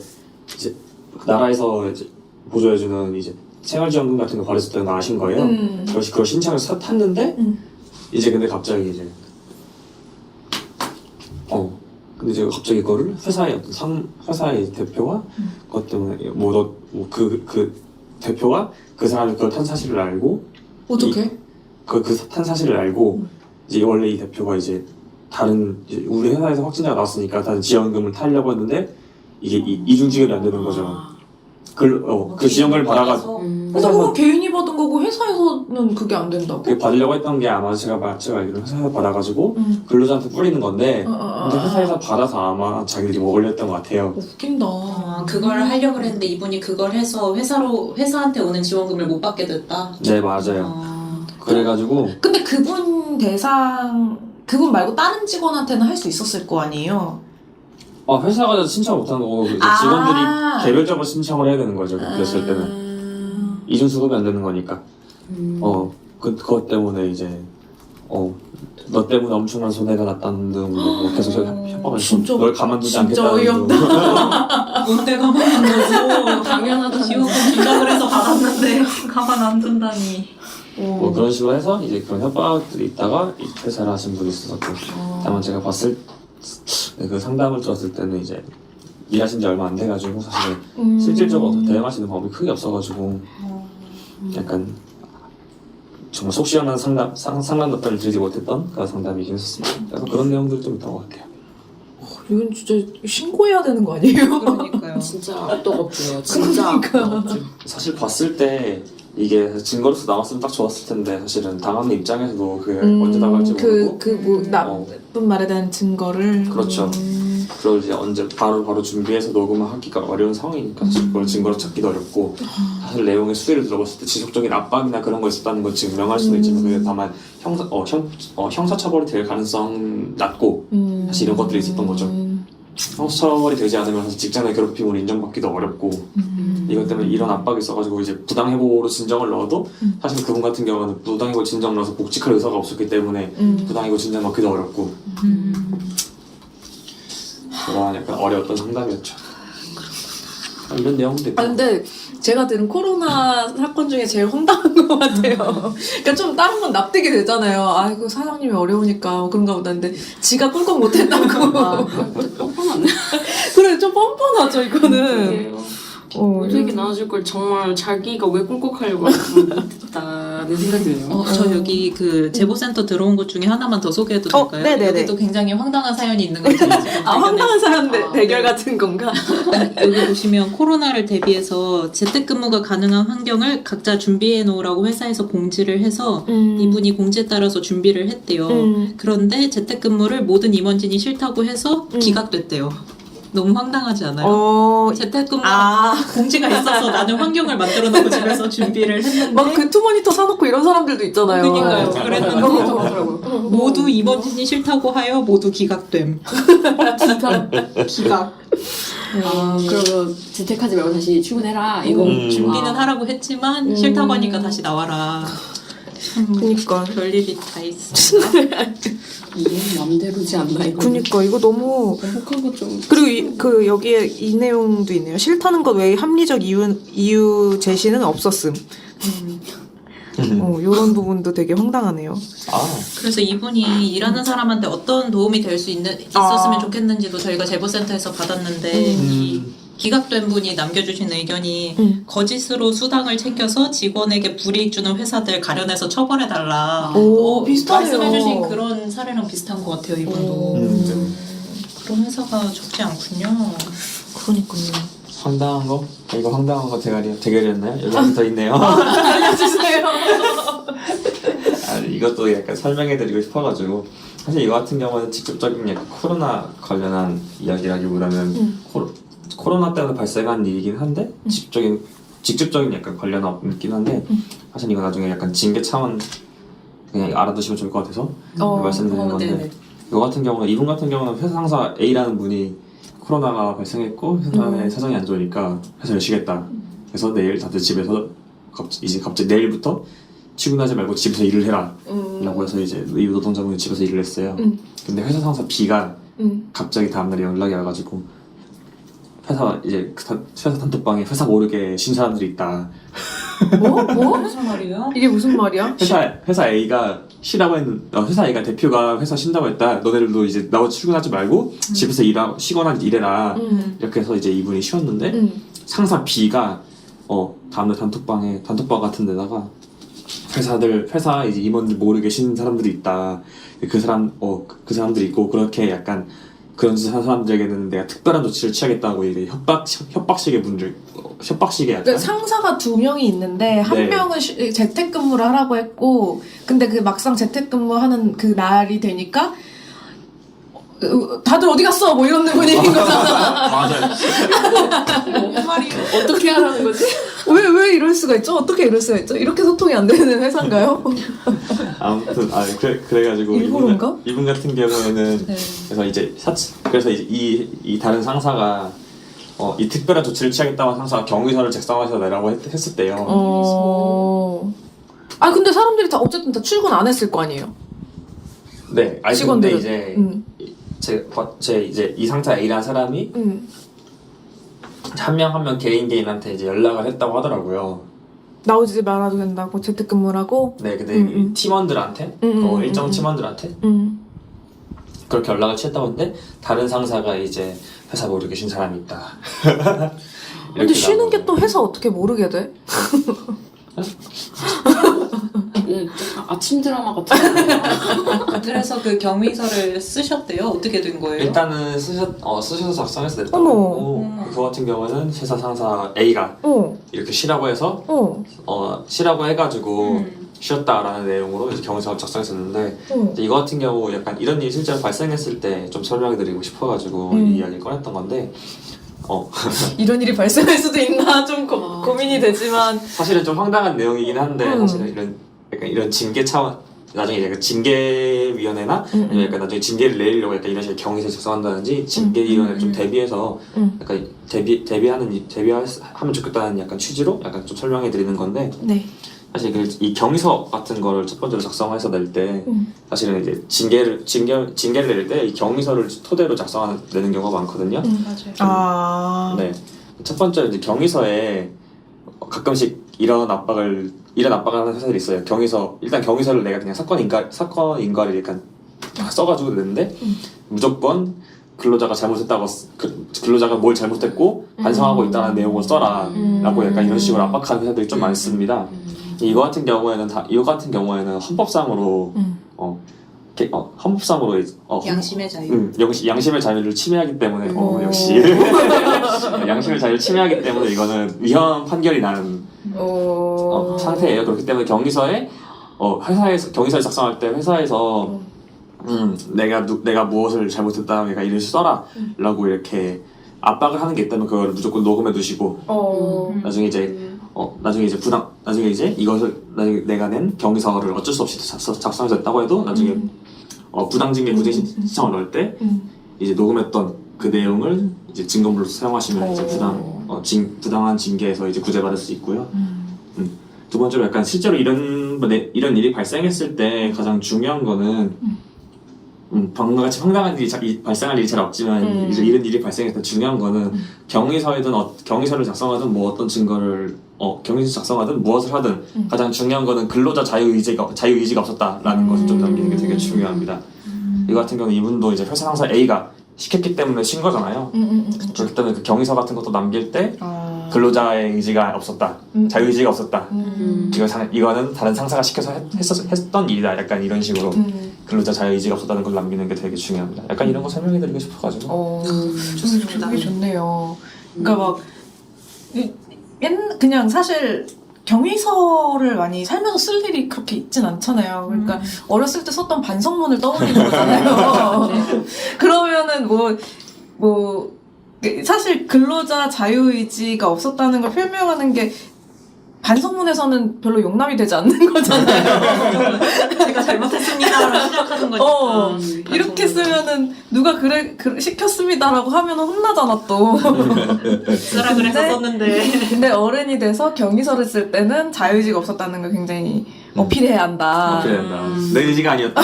나라에서 이제 보조해주는 이제 생활지원금 같은 거 받았을 때 나으신 거예요. 그걸 신청을 탔는데 이제 근데 갑자기 이제 근데 제가 갑자기 그거를 회사의 대표가 그것 때문에 그 대표가 그 사람이 그걸 탄 사실을 알고 어떻게? 탄 사실을 알고 이제 원래 이 대표가 이제 우리 회사에서 확진자가 나왔으니까 다른 지원금을 타려고 했는데 이게 이중 지급이 안 되는 거죠. 그 지원금을 받아가지고 근데 그건 개인이 받은 거고 회사에서는 그게 안 된다고? 그게 받으려고 했던 게 아마 제가 알기로 회사에서 받아가지고 근로자한테 뿌리는 건데 근데 회사에서 받아서 아마 자기들이 먹으려던 것 같아요. 웃긴다. 그걸 하려고 했는데 이분이 그걸 해서 회사한테 오는 지원금을 못 받게 됐다. 네 맞아요. 그래가지고 근데 그분 말고 다른 직원한테는 할 수 있었을 거 아니에요? 회사가 신청 못하는 거고 이제 직원들이 개별적으로 신청을 해야 되는 거죠. 그랬을 때는 이중 수급이 안 되는 거니까. 그것 때문에 이제 너 때문에 엄청난 손해가 났다는 등 계속 협박을 했고 널 가만두지 않겠다는 등. 뭔데 가만 안 둬서 당연하다 지원금 준다 그래서 받았는데 가만 안 둔다니. 뭐 그런 식으로 해서 이제 그런 협박들이 있다가 이 퇴사를 하신 분이 있었고 다만 제가 봤을 그 상담을 들었을 때는 이제 일하신 지 얼마 안 돼가지고 사실 실질적으로 대응하시는 방법이 크게 없어가지고 약간 정말 속 시원한 상담 답변을 드리지 못했던 그런 상담이긴 했었습니다. 약간 그런 내용들이 좀 있던 것 같아요. 이건 진짜 신고해야 되는 거 아니에요? 그러니까요. 진짜 악덕업주예요. 진짜 악덕업주. 사실 봤을 때 이게 증거로서 나왔으면 딱 좋았을 텐데 사실은 당하는 입장에서도 그게 언제 나갈지 모르고 나쁜 말에 대한 증거를 그렇죠. 그걸 이제 언제 바로 준비해서 녹음을 하기가 어려운 상황이니까 사실 그걸 증거로 찾기도 어렵고 사실 내용의 수위를 들어봤을 때 지속적인 압박이나 그런 거 있었다는 걸 증명할 수는 있지만 그게 다만 형사처벌이 될 가능성 낮고 사실 이런 것들이 있었던 거죠. 형사처벌이 되지 않으면 사실 직장 내 괴롭힘을 인정받기도 어렵고 이것 때문에 이런 압박이 있어가지고 이제 부당해고로 진정을 넣어도 사실 그분 같은 경우는 부당해고 진정 넣어서 복직할 의사가 없었기 때문에 부당해고 진정 넣기도 어렵고 그런 약간 어려웠던 상담이었죠. 이런 내용도 있고. 근데 제가 들은 코로나 사건 중에 제일 황당한 것 같아요. 그러니까 좀 다른 건 납득이 되잖아요. 아이고 사장님이 어려우니까 그런가 보다. 근데 지가 꿀꺽 못했다고. 뻔뻔하네. 그래 좀 뻔뻔하죠 이거는. 되게 나눠줄 걸 정말 자기가 왜 꿀꺽하려고 했다는 생각이 드네요. 저 여기 그 제보센터 들어온 것 중에 하나만 더 소개해도 될까요? 네네네. 여기도 굉장히 황당한 사연이 있는 것 같아요. 황당한 사람 대결 네. 같은 건가? 여기 보시면 코로나를 대비해서 재택근무가 가능한 환경을 각자 준비해 놓으라고 회사에서 공지를 해서 이분이 공지에 따라서 준비를 했대요. 그런데 재택근무를 모든 임원진이 싫다고 해서 기각됐대요. 너무 황당하지 않아요? 재택근무 공지가 있어서 나는 환경을 만들어 놓고 집에서 준비를 했는데 막 그 투모니터 사놓고 이런 사람들도 있잖아요. 그러니까요. 그랬는데 모두 임원진이 싫다고 하여 모두 기각됨. 기각. 그러면 재택하지 말고 다시 출근해라. 이거 준비는 하라고 했지만 싫다고 하니까 다시 나와라. 그니까. 별일이 다 있어. 이게 맘대로지 않나 이거. 그니까 이거 너무 행복하고 좀. 그리고 여기에 이 내용도 있네요. 싫다는 것 외에 합리적 이유 제시는 없었음. 이런 부분도 되게 황당하네요. 그래서 이분이 일하는 사람한테 어떤 도움이 될 수 있었으면 좋겠는지도 저희가 제보센터에서 받았는데 이 기각된 분이 남겨주신 의견이 거짓으로 수당을 챙겨서 직원에게 불이익 주는 회사들 가려내서 처벌해달라. 비슷하네요. 말씀해주신 그런 사례랑 비슷한 것 같아요, 이분도. 그런 회사가 적지 않군요. 그러니까요. 황당한 거? 이거 황당한 거 대결이었나요? 여기 하나 더 있네요. 알려주세요. 이것도 약간 설명해드리고 싶어가지고 사실 이거 같은 경우는 직접적인 약간 코로나 관련한 이야기라기보다는 코로나 때문에 발생한 일이긴 한데 직접적인 약간 관련은 있긴 한데 사실 이거 나중에 약간 징계 차원 그냥 알아두시면 좋을 것 같아서 말씀드리는 건데 이거 같은 경우는 이분 같은 경우는 회사 상사 A라는 분이 코로나가 발생했고 회사의 사정이 안 좋으니까 회사를 쉬겠다. 그래서 내일 다들 집에서 갑자기 내일부터 출근하지 말고 집에서 일을 해라 라고 해서 이제 이 노동자분이 집에서 일을 했어요. 근데 회사 상사 B가 갑자기 다음날에 연락이 와가지고 회사 단톡방에 회사 모르게 쉰 사람들이 있다. 무슨 말이에요? 이게 무슨 말이야? 회사 A가 쉬라고 했는데 회사 A가 대표가 회사 쉰다고 했다. 너네들도 이제 나와 출근하지 말고 집에서 쉬거나 일해라. 이렇게 해서 이제 이분이 쉬었는데 상사 B가 다음날 단톡방 같은 데다가 회사 이제 임원들 모르게 쉰 사람들이 있다. 그 사람들이 있고 그렇게 약간 그런 짓을 한 사람들에게는 내가 특별한 조치를 취하겠다고 이게 협박식의 분들, 협박식의 약간 그러니까 상사가 2명이 있는데 한 네. 명은 재택근무를 하라고 했고 근데 그 막상 재택근무하는 그 날이 되니까 다들 어디 갔어? 뭐 이런 분위기인 거잖아. 맞아요. 뭔 말이에요? 어떻게 하라는 거지? 왜 이럴 수가 있죠? 어떻게 이럴 수가 있죠? 이렇게 소통이 안 되는 회사인가요? 아무튼 그래가지고 일부러인가? 이분 같은 경우에는 네. 그래서 이제 그래서 이제 이 다른 상사가 이 특별한 조치를 취하겠다고 상사가 경위서를 작성해서 내라고 했을 때요. 아 근데 사람들이 다 어쨌든 다 출근 안 했을 거 아니에요? 네, 아니 근데 직원들은. 이제 제 이제 이 상사 A라는 사람이 한 명 한 명 개인한테 이제 연락을 했다고 하더라고요. 나오지 말아도 된다고 재택근무를 하고. 네, 근데 이 팀원들한테 일정 팀원들한테 그렇게 연락을 취했다고 했는데 다른 상사가 이제 회사 모르게 계신 사람이 있다. 근데 쉬는 게 또 회사 어떻게 모르게 돼? 아침 드라마 같은 그래서 그 경위서를 쓰셨대요. 어떻게 된 거예요? 일단은 쓰셔서 작성해서 냈다고 어머. 했고 그거 같은 경우는 회사 상사 A가 이렇게 쉬라고 해서 쉬라고 해가지고 쉬었다라는 내용으로 이제 경위서를 작성했었는데 이제 이거 같은 경우 약간 이런 일이 실제로 발생했을 때 좀 설명해드리고 싶어가지고 이 이야기를 꺼냈던 건데 이런 일이 발생할 수도 있나 좀 고민이 되지만 사실은 좀 황당한 내용이긴 한데 사실은 이런 징계 차원 나중에 약간 징계위원회나 아니면 약간 나중에 징계를 내리려고 약간 이런 식의 경위서 작성한다든지 징계위원회 좀 대비해서 약간 대비하면 좋겠다는 약간 취지로 약간 좀 설명해 드리는 건데 네. 사실 이 경위서 같은 거를 첫 번째로 작성해서 낼 때 사실은 이제 징계를 낼 때 이 경위서를 토대로 작성내는 경우가 많거든요. 맞아요. 네. 첫 번째로 이제 경위서에 가끔씩 이런 압박을 하는 회사들이 있어요. 일단 경위서를 내가 그냥 사건 인가를 약간 써가지고 냈는데 무조건 근로자가 잘못했다고 근로자가 뭘 잘못했고 반성하고 있다는 내용을 써라 라고 약간 이런 식으로 압박하는 회사들이 좀 많습니다. 이거 같은 경우에는 헌법상으로 헌법상으로 양심의 자유. 양심의 자유를 침해하기 때문에 역시 양심의 자유를 침해하기 때문에 이거는 위헌 판결이 나는 상태예요. 그렇기 때문에 경위서에 경위서를 작성할 때 회사에서 내가 무엇을 잘못했다, 내가 이를 써라라고 이렇게 압박을 하는 게 있다면 그걸 무조건 녹음해 두시고 나중에 이제 이것을 내가 낸 경위서를 어쩔 수 없이 작성해서 냈다고 해도 나중에 부당징계 구제 신청을 넣을 때 이제 녹음했던 그 내용을 이제 증거물로 사용하시면 이제 부당한 징계에서 이제 구제받을 수 있고요. 두 번째로 약간 실제로 이런 일이 발생했을 때 가장 중요한 거는 방금과 같이 황당한 일이 발생할 일이 잘 없지만 이런 일이 발생했을 때 중요한 거는 경위서를 작성하든 뭐 어떤 증거를 경위서 작성하든 무엇을 하든 가장 중요한 거는 근로자 자유의지가 없었다라는 것을 좀 남기는 게 되게 중요합니다. 이거 같은 경우는 이분도 이제 회사 상사 A가 시켰기 때문에 쉰 거잖아요. 그렇기 때문에 그 경위서 같은 것도 남길 때 근로자의 의지가 없었다, 자유의지가 없었다. 이거는 다른 상사가 시켜서 했던 일이다. 약간 이런 식으로 근로자 자유의지가 없었다는 걸 남기는 게 되게 중요합니다. 약간 이런 거 설명해드리고 싶어가지고. 좋습니다. 되게 좋네요. 그러니까 막 그냥 사실 경위서를 많이 살면서 쓸 일이 그렇게 있진 않잖아요. 그러니까 어렸을 때 썼던 반성문을 떠올리는 거잖아요. 그러면은 사실 근로자 자유의지가 없었다는 걸 표명하는 게 반성문에서는 별로 용납이 되지 않는 거잖아요. 제가 잘못했습니다라고 시작하는 거니까. 이렇게 쓰면은 누가 시켰습니다라고 하면 혼나잖아 또. 쓰라 그래서 썼는데. 근데 어른이 돼서 경위서를 쓸 때는 자유의지가 없었다는 걸 굉장히 어필해야 한다. 내 의지가 아니었다.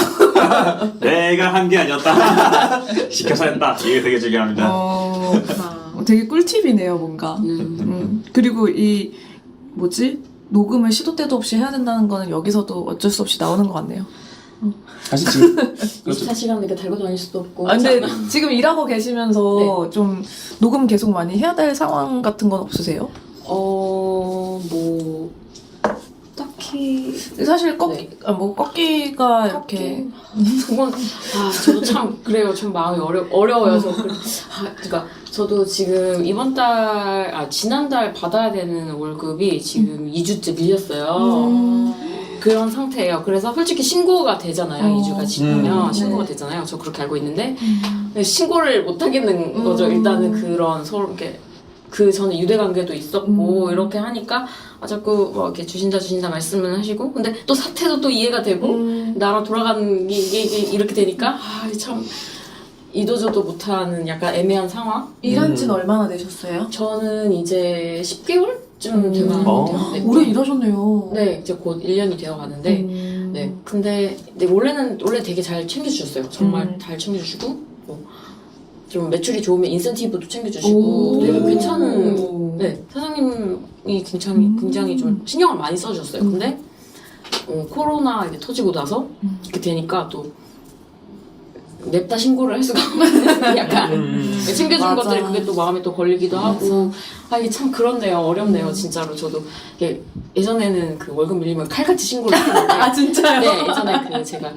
내가 한 게 아니었다. 시켜서 했다. 이게 되게 중요합니다. 되게 꿀팁이네요, 뭔가. 그리고 녹음을 시도 때도 없이 해야 된다는 거는 여기서도 어쩔 수 없이 나오는 것 같네요. 사실 지금 24시간 이렇게 달고 다닐 수도 없고. 근데 지금 일하고 계시면서 좀 녹음 계속 많이 해야 될 상황 같은 건 없으세요? 딱히 사실 네. 꺾기가 이렇게 그건 저도 참 그래요. 좀 마음이 어려워요. 그러니까 저도 지금 지난달 받아야 되는 월급이 지금 2주째 밀렸어요. 그런 상태예요. 그래서 솔직히 신고가 되잖아요. 2주가 지나면 신고가 되잖아요. 저 그렇게 알고 있는데 신고를 못 하겠는 거죠. 일단은 그런 서로 이렇게 그 전에 유대 관계도 있었고 이렇게 하니까 자꾸 뭐 이렇게 주신다 말씀을 하시고 근데 또 사태도 또 이해가 되고 나랑 돌아가는 게 이렇게 되니까 참 이도저도 못하는 약간 애매한 상황. 일한 지는 얼마나 되셨어요? 저는 이제 10개월쯤 되었는데 오래 일하셨네요. 네, 이제 곧 1년이 되어 가는데 네, 근데 원래 되게 잘 챙겨주셨어요. 정말 잘 챙겨주시고 좀 매출이 좋으면 인센티브도 챙겨주시고 되게 괜찮은 사장님이 굉장히 좀 신경을 많이 써주셨어요. 근데 코로나 이제 터지고 나서 이렇게 되니까 또 냅다 신고를 할 수가 없는 약간 챙겨준 것들이 그게 또 마음에 또 걸리기도 하고 이게 참 그렇네요. 어렵네요. 진짜로 저도 이게 예전에는 그 월급 밀리면 칼같이 신고를 했는데 진짜요? 네, 예전에 제가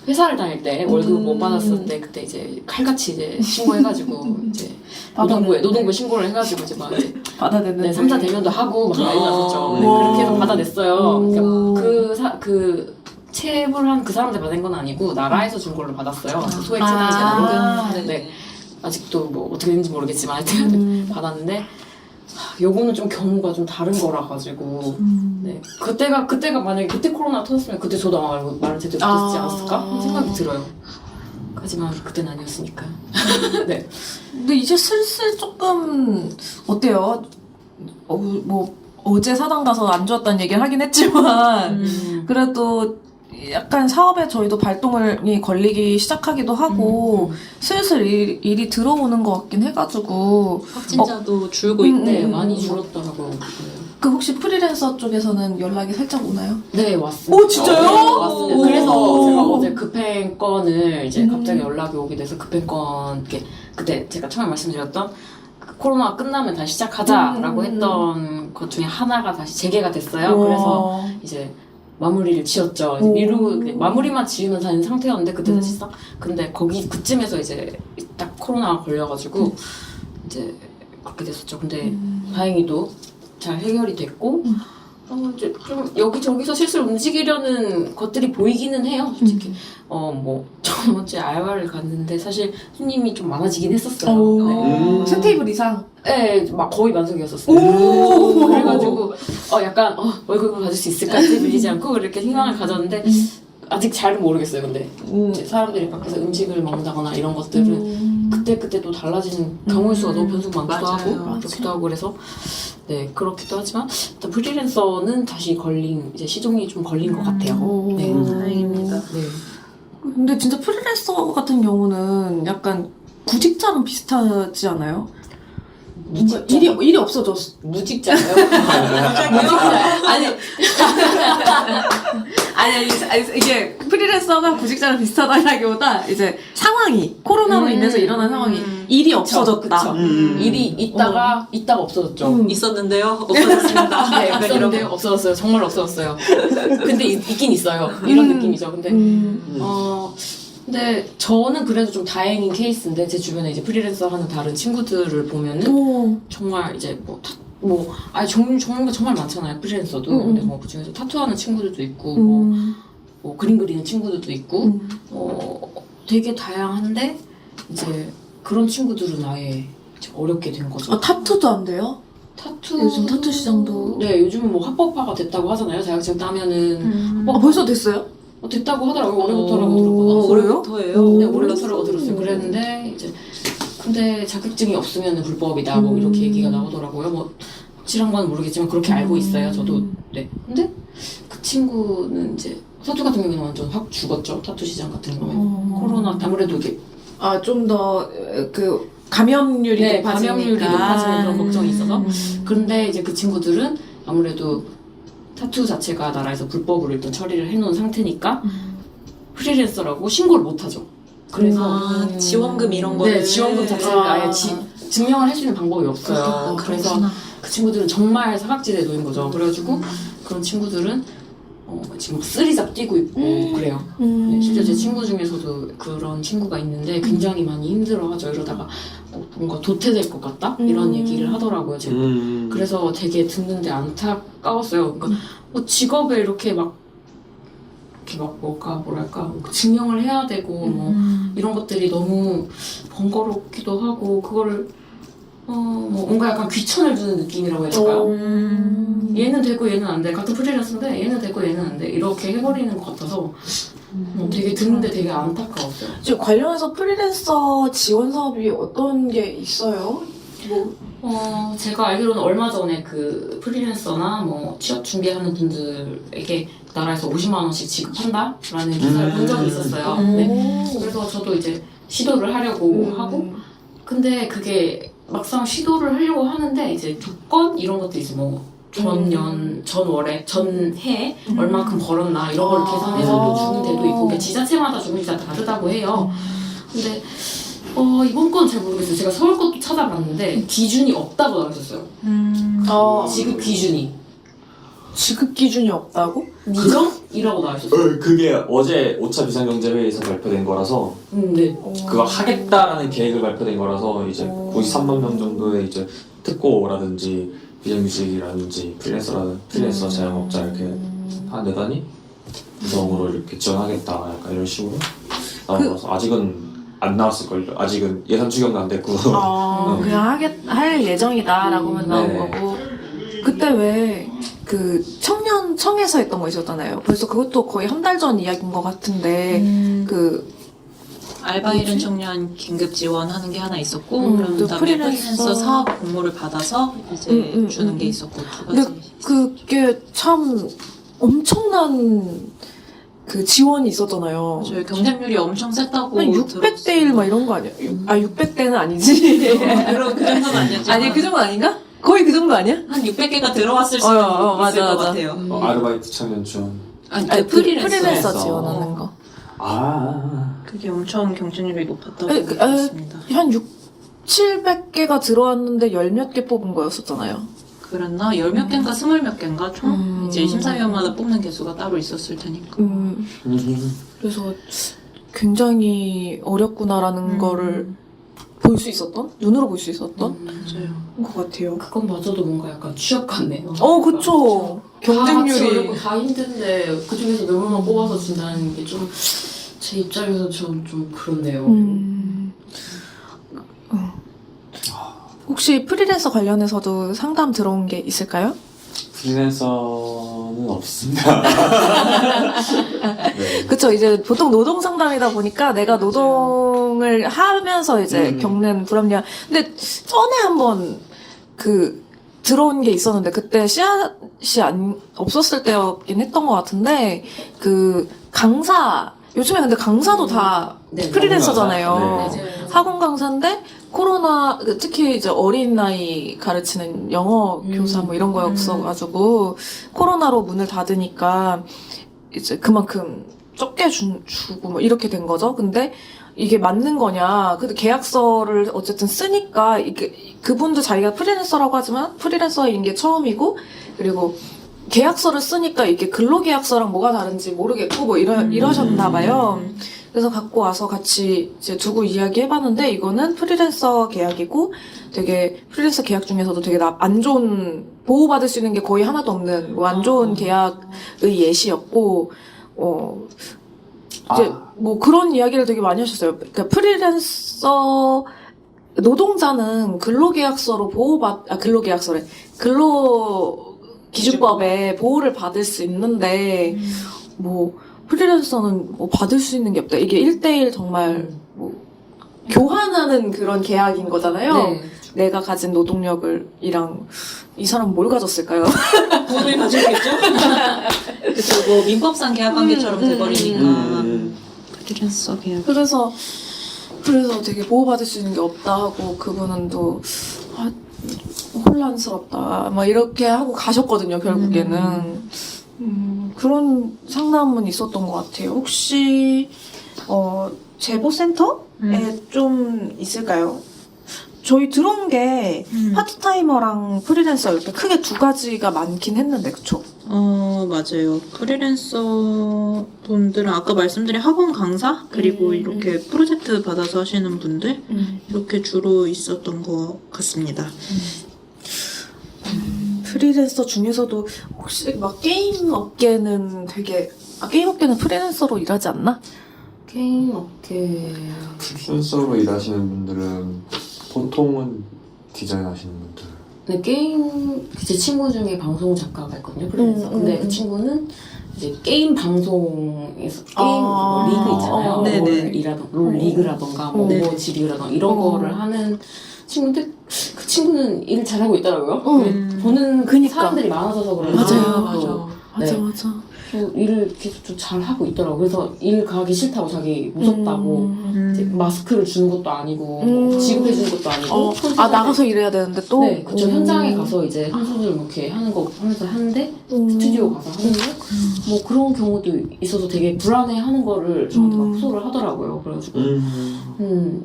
회사를 다닐 때 월급 못 받았을 때 그때 이제 칼같이 이제 신고해가지고 이제 노동부에 신고를 해가지고 이제 막 이제 받아냈는데 3사 대면도 하고 막 난리 났었죠. 네, 그렇게 해서 받아냈어요. 그러니까 그 체불한 그 사람한테 받은 건 아니고 나라에서 준 걸로 받았어요. 소액 체납이 네. 아직도 뭐 어떻게 되는지 모르겠지만 하여튼 받았는데 요거는 좀 경우가 좀 다른 거라 가지고 네. 그때가 만약에 그때 코로나 터졌으면 그때 저도 아마 말을 제대로 못했지 않았을까 생각이 들어요. 하지만 그때는 아니었으니까. 네. 근데 이제 슬슬 조금 어때요? 뭐 어제 사당 가서 안 좋았다는 얘기를 하긴 했지만 그래도 약간 사업에 저희도 발동이 걸리기 시작하기도 하고 슬슬 일이 들어오는 것 같긴 해가지고 확진자도 줄고 있고 네, 많이 줄었더라고요. 그 혹시 프리랜서 쪽에서는 연락이 살짝 오나요? 네, 왔습니다. 오, 진짜요? 네, 왔습니다. 오. 그래서 제가 어제 급행 건을 이제 갑자기 연락이 오게 돼서 급행 건 그때 제가 처음에 말씀드렸던 그 코로나가 끝나면 다시 시작하자라고 했던 것 중에 하나가 다시 재개가 됐어요. 그래서 이제 마무리를 지었죠. 이제 마무리만 지으면서 하는 상태였는데 그때 사실상 근데 그쯤에서 이제 딱 코로나가 걸려가지고 이제 그렇게 됐었죠. 근데 다행히도 잘 해결이 됐고 이제 좀 여기저기서 슬슬 움직이려는 것들이 보이기는 해요. 솔직히 뭐 저번주에 알바를 갔는데 사실 손님이 좀 많아지긴 했었어요. 네. 세 테이블 이상? 네, 막 거의 만석이었었어요. 그래가지고 약간 월급을 가질 수 있을까 밀리지 않고 이렇게 희망을 가졌는데 아직 잘은 모르겠어요. 근데 이제 사람들이 밖에서 음식을 먹는다거나 이런 것들은 그때 또 달라지는 경우의 수가 너무 변수가 많기도 하고 그렇기도 하고 그래서 네 그렇기도 하지만 일단 프리랜서는 다시 이제 시종이 좀 걸린 것 같아요. 네, 다행입니다. 네. 근데 진짜 프리랜서 같은 경우는 약간 구직자랑 비슷하지 않아요? 뭔가 일이 없어졌어. 무직자예요? 아니 이게 프리랜서가 구직자랑 비슷하다기보다 이제 상황이 코로나로 인해서 일어난 상황이 일이 없어졌다. 그쵸. 일이 있다가 없어졌죠. 있었는데요. 없어졌습니다. 네, 있었는데요. 없어졌어요. 정말 없어졌어요. 근데 있긴 있어요. 이런 느낌이죠. 근데 저는 그래도 좀 다행인 케이스인데 제 주변에 이제 프리랜서 하는 다른 친구들을 보면은 정말 이제 종류가 정말 많잖아요. 프리랜서도. 근데 뭐 그중에서 타투하는 친구들도 있고 뭐 그림 그리는 친구들도 있고 되게 다양한데 이제 그런 친구들은 아예 이제 어렵게 된 거죠. 타투도 안 돼요? 요즘 타투 시장도 네, 요즘은 뭐 합법화가 됐다고 하잖아요. 자격증 따면은 벌써 됐어요? 됐다고 하더라고요. 올해부터라고 들었거든요. 올해부터예요? 네, 올해부터라고 들었어요. 그랬는데 이제 근데 자격증이 없으면 불법이다 뭐 이렇게 얘기가 나오더라고요. 뭐 확실한 건 모르겠지만 그렇게 알고 있어요. 저도 네. 근데 그 친구는 이제 타투 같은 경우는 완전 확 죽었죠. 타투 시장 같은 경우는 코로나 아무래도 이게 좀 더 그 감염률이 높아지는 그런 걱정이 있어서 그런데 이제 그 친구들은 아무래도 타투 자체가 나라에서 불법으로 일단 처리를 해놓은 상태니까 프리랜서라고 신고를 못하죠. 그래서 지원금 이런 거를 네, 지원금 자체가 아예 증명을 할 수 있는 방법이 없어요. 그래서 그 친구들은 정말 사각지대에 놓인 거죠. 그래가지고 그런 친구들은 지금 쓰리잡 뛰고 있고 그래요. 네, 실제 제 친구 중에서도 그런 친구가 있는데 굉장히 많이 힘들어하죠. 이러다가 뭔가 도태될 것 같다? 이런 얘기를 하더라고요. 제가. 그래서 되게 듣는데 안타까웠어요. 그러니까 뭐 직업에 이렇게 막 뭐랄까 증명을 해야 되고 뭐 이런 것들이 너무 번거롭기도 하고 그거를 뭐 뭔가 약간 귀천을 두는 느낌이라고 해야 될까요? 얘는 되고 얘는 안 돼. 같은 프리랜서인데 얘는 되고 얘는 안 돼. 이렇게 해버리는 것 같아서 되게 듣는데 되게 안타까웠어요. 지금 관련해서 프리랜서 지원 사업이 어떤 게 있어요? 제가 알기로는 얼마 전에 그 프리랜서나 뭐 취업 준비하는 분들에게 나라에서 50만 원씩 지급한다라는 기사를 본 적이 있었어요. 네. 그래서 저도 이제 시도를 하려고 하고 근데 그게 막상 시도를 하려고 하는데 이제 조건 이런 것도 이제 뭐 전년, 전월에, 전해 얼마큼 벌었나 이런 걸 계산해서도 주는 데도 있고 그게 지자체마다 조금씩 다 다르다고 해요. 근데 이번 건 잘 모르겠어요. 제가 서울 것도 찾아봤는데 기준이 없다고 나와 있었어요. 지급 기준이. 지급 기준이 없다고? 미정이라고 나와 있었어요. 그게 어제 5차 비상경제회의에서 발표된 거라서 네. 그거 하겠다라는 계획을 발표된 거라서 이제 53만 명 정도의 이제 특고라든지 비정규직이라든지 프리랜서 자영업자 이렇게 한 4단위 구성으로 이렇게 지원하겠다 약간 이런 식으로 나와서 아직은 안 나왔을걸요. 아직은 예산 추경도 안 됐고 그냥 할 예정이다라고만 나온 네네. 거고 그때 왜 그 청년청에서 했던 거 있었잖아요. 벌써 그것도 거의 한 달 전 이야기인 것 같은데 그 알바 일은 청년 긴급 지원하는 게 하나 있었고 또 그다음에 프리랜서 사업 공모를 받아서 이제 주는 게 있었고 두 가지. 근데 그게 참 엄청난 그 지원이 있었잖아요. 저희 경쟁률이 엄청 셌다고 한 600대 1 막 이런 거 아니야? 600대는 아니지. 그런 그 정도는 아니었지만 아니 그 정도 아닌가? 거의 그 정도 아니야? 한 600개가 들어왔을 수도 있을 맞아, 것 맞아. 같아요. 아르바이트 청년 지원 아니, 아니, 프리랜서. 프리랜서 지원하는 거. 그게 엄청 경쟁률이 높았다고 아니, 들었습니다. 한 700개가 들어왔는데 10몇 개 뽑은 거였었잖아요. 그랬나? 10몇 개인가 20몇 개인가 총? 이제 심사위원마다 뽑는 개수가 따로 있었을 테니까. 그래서 굉장히 어렵구나라는 거를 볼 수 있었던? 눈으로 볼 수 있었던? 맞아요. 것 같아요. 그건 마저도 뭔가 약간 취업 같네요. 그쵸. 다 같이 경쟁률이. 어렵고 다 힘든데 그중에서 몇 명만 뽑아서 준다는 게 좀 제 입장에서 좀 그렇네요. 혹시 프리랜서 관련해서도 상담 들어온 게 있을까요? 프리랜서는 없습니다. 네. 그쵸. 이제 보통 노동 상담이다 보니까 내가 노동을 하면서 이제 겪는 불합리한. 근데 전에 한번 들어온 게 있었는데 그때 씨앗이 없었을 때였긴 했던 것 같은데 강사 요즘에 근데 강사도 다 네, 프리랜서잖아요. 네. 학원 강사인데 코로나 특히 이제 어린 나이 가르치는 영어 교사 뭐 이런 거였어가지고 코로나로 문을 닫으니까 이제 그만큼 적게 주고 뭐 이렇게 된 거죠. 근데 이게 맞는 거냐? 근데 계약서를 어쨌든 쓰니까 이게 그분도 자기가 프리랜서라고 하지만 프리랜서인 게 처음이고 그리고 계약서를 쓰니까 이게 근로계약서랑 뭐가 다른지 모르겠고 뭐 이러셨나 봐요. 그래서 갖고 와서 같이 이제 두고 이야기해봤는데 이거는 프리랜서 계약이고 되게 프리랜서 계약 중에서도 되게 안 좋은 보호받을 수 있는 게 거의 하나도 없는 뭐 안 좋은 계약의 예시였고 이제 뭐 그런 이야기를 되게 많이 하셨어요. 그러니까 프리랜서 노동자는 근로계약서로 근로기준법에 보호를 받을 수 있는데 뭐 프리랜서는 뭐 받을 수 있는 게 없다. 이게 1대1 정말 뭐 교환하는 그런 계약인 거잖아요. 네. 내가 가진 노동력이랑 이 사람은 뭘 가졌을까요? 돈을 가져겠죠? 그쵸, 뭐 민법상 계약 관계처럼 돼버리니까. 프리랜서 계약. 그래서 되게 보호받을 수 있는 게 없다 하고 그분은 또 혼란스럽다 막 이렇게 하고 가셨거든요. 결국에는 그런 상담은 있었던 것 같아요. 혹시 제보센터에 좀 있을까요? 저희 들어온 게 파트타이머랑 프리랜서 이렇게 크게 두 가지가 많긴 했는데, 그쵸? 맞아요. 프리랜서 분들은 아까 말씀드린 학원 강사, 그리고 이렇게 프로젝트 받아서 하시는 분들, 이렇게 주로 있었던 것 같습니다. 프리랜서 중에서도 혹시 막 게임 업계는 게임 업계는 프리랜서로 일하지 않나? 게임 업계 프리랜서로 일하시는 분들은 보통은 디자인 하시는 분들. 근데 게임 제 친구 중에 방송 작가가 있거든요. 프리랜서. 근데 그 친구는 이제 게임 방송에서 게임 뭐 리그 있잖아요. 네네. 롤 리그라던가 뭐 네. 오버워치 리그라던가 이런 거를 하는 친구인데 그 친구는 일을 잘하고 있더라고요. 보는 그니까. 사람들이 많아져서 그런지 맞아요. 네. 맞아. 또 일을 계속 좀 잘하고 있더라고요. 그래서 일 가기 싫다고 자기 무섭다고 이제 마스크를 주는 것도 아니고 뭐 지급해 주는 것도 아니고 나가서 일해야 되는데 또? 네, 그쵸. 현장에 가서 이제 한 소절 이렇게 하는 거 하면서 하는데 스튜디오 가서 하는데 뭐 그런 경우도 있어서 되게 불안해하는 거를 저한테 막 호소를 하더라고요. 그래가지고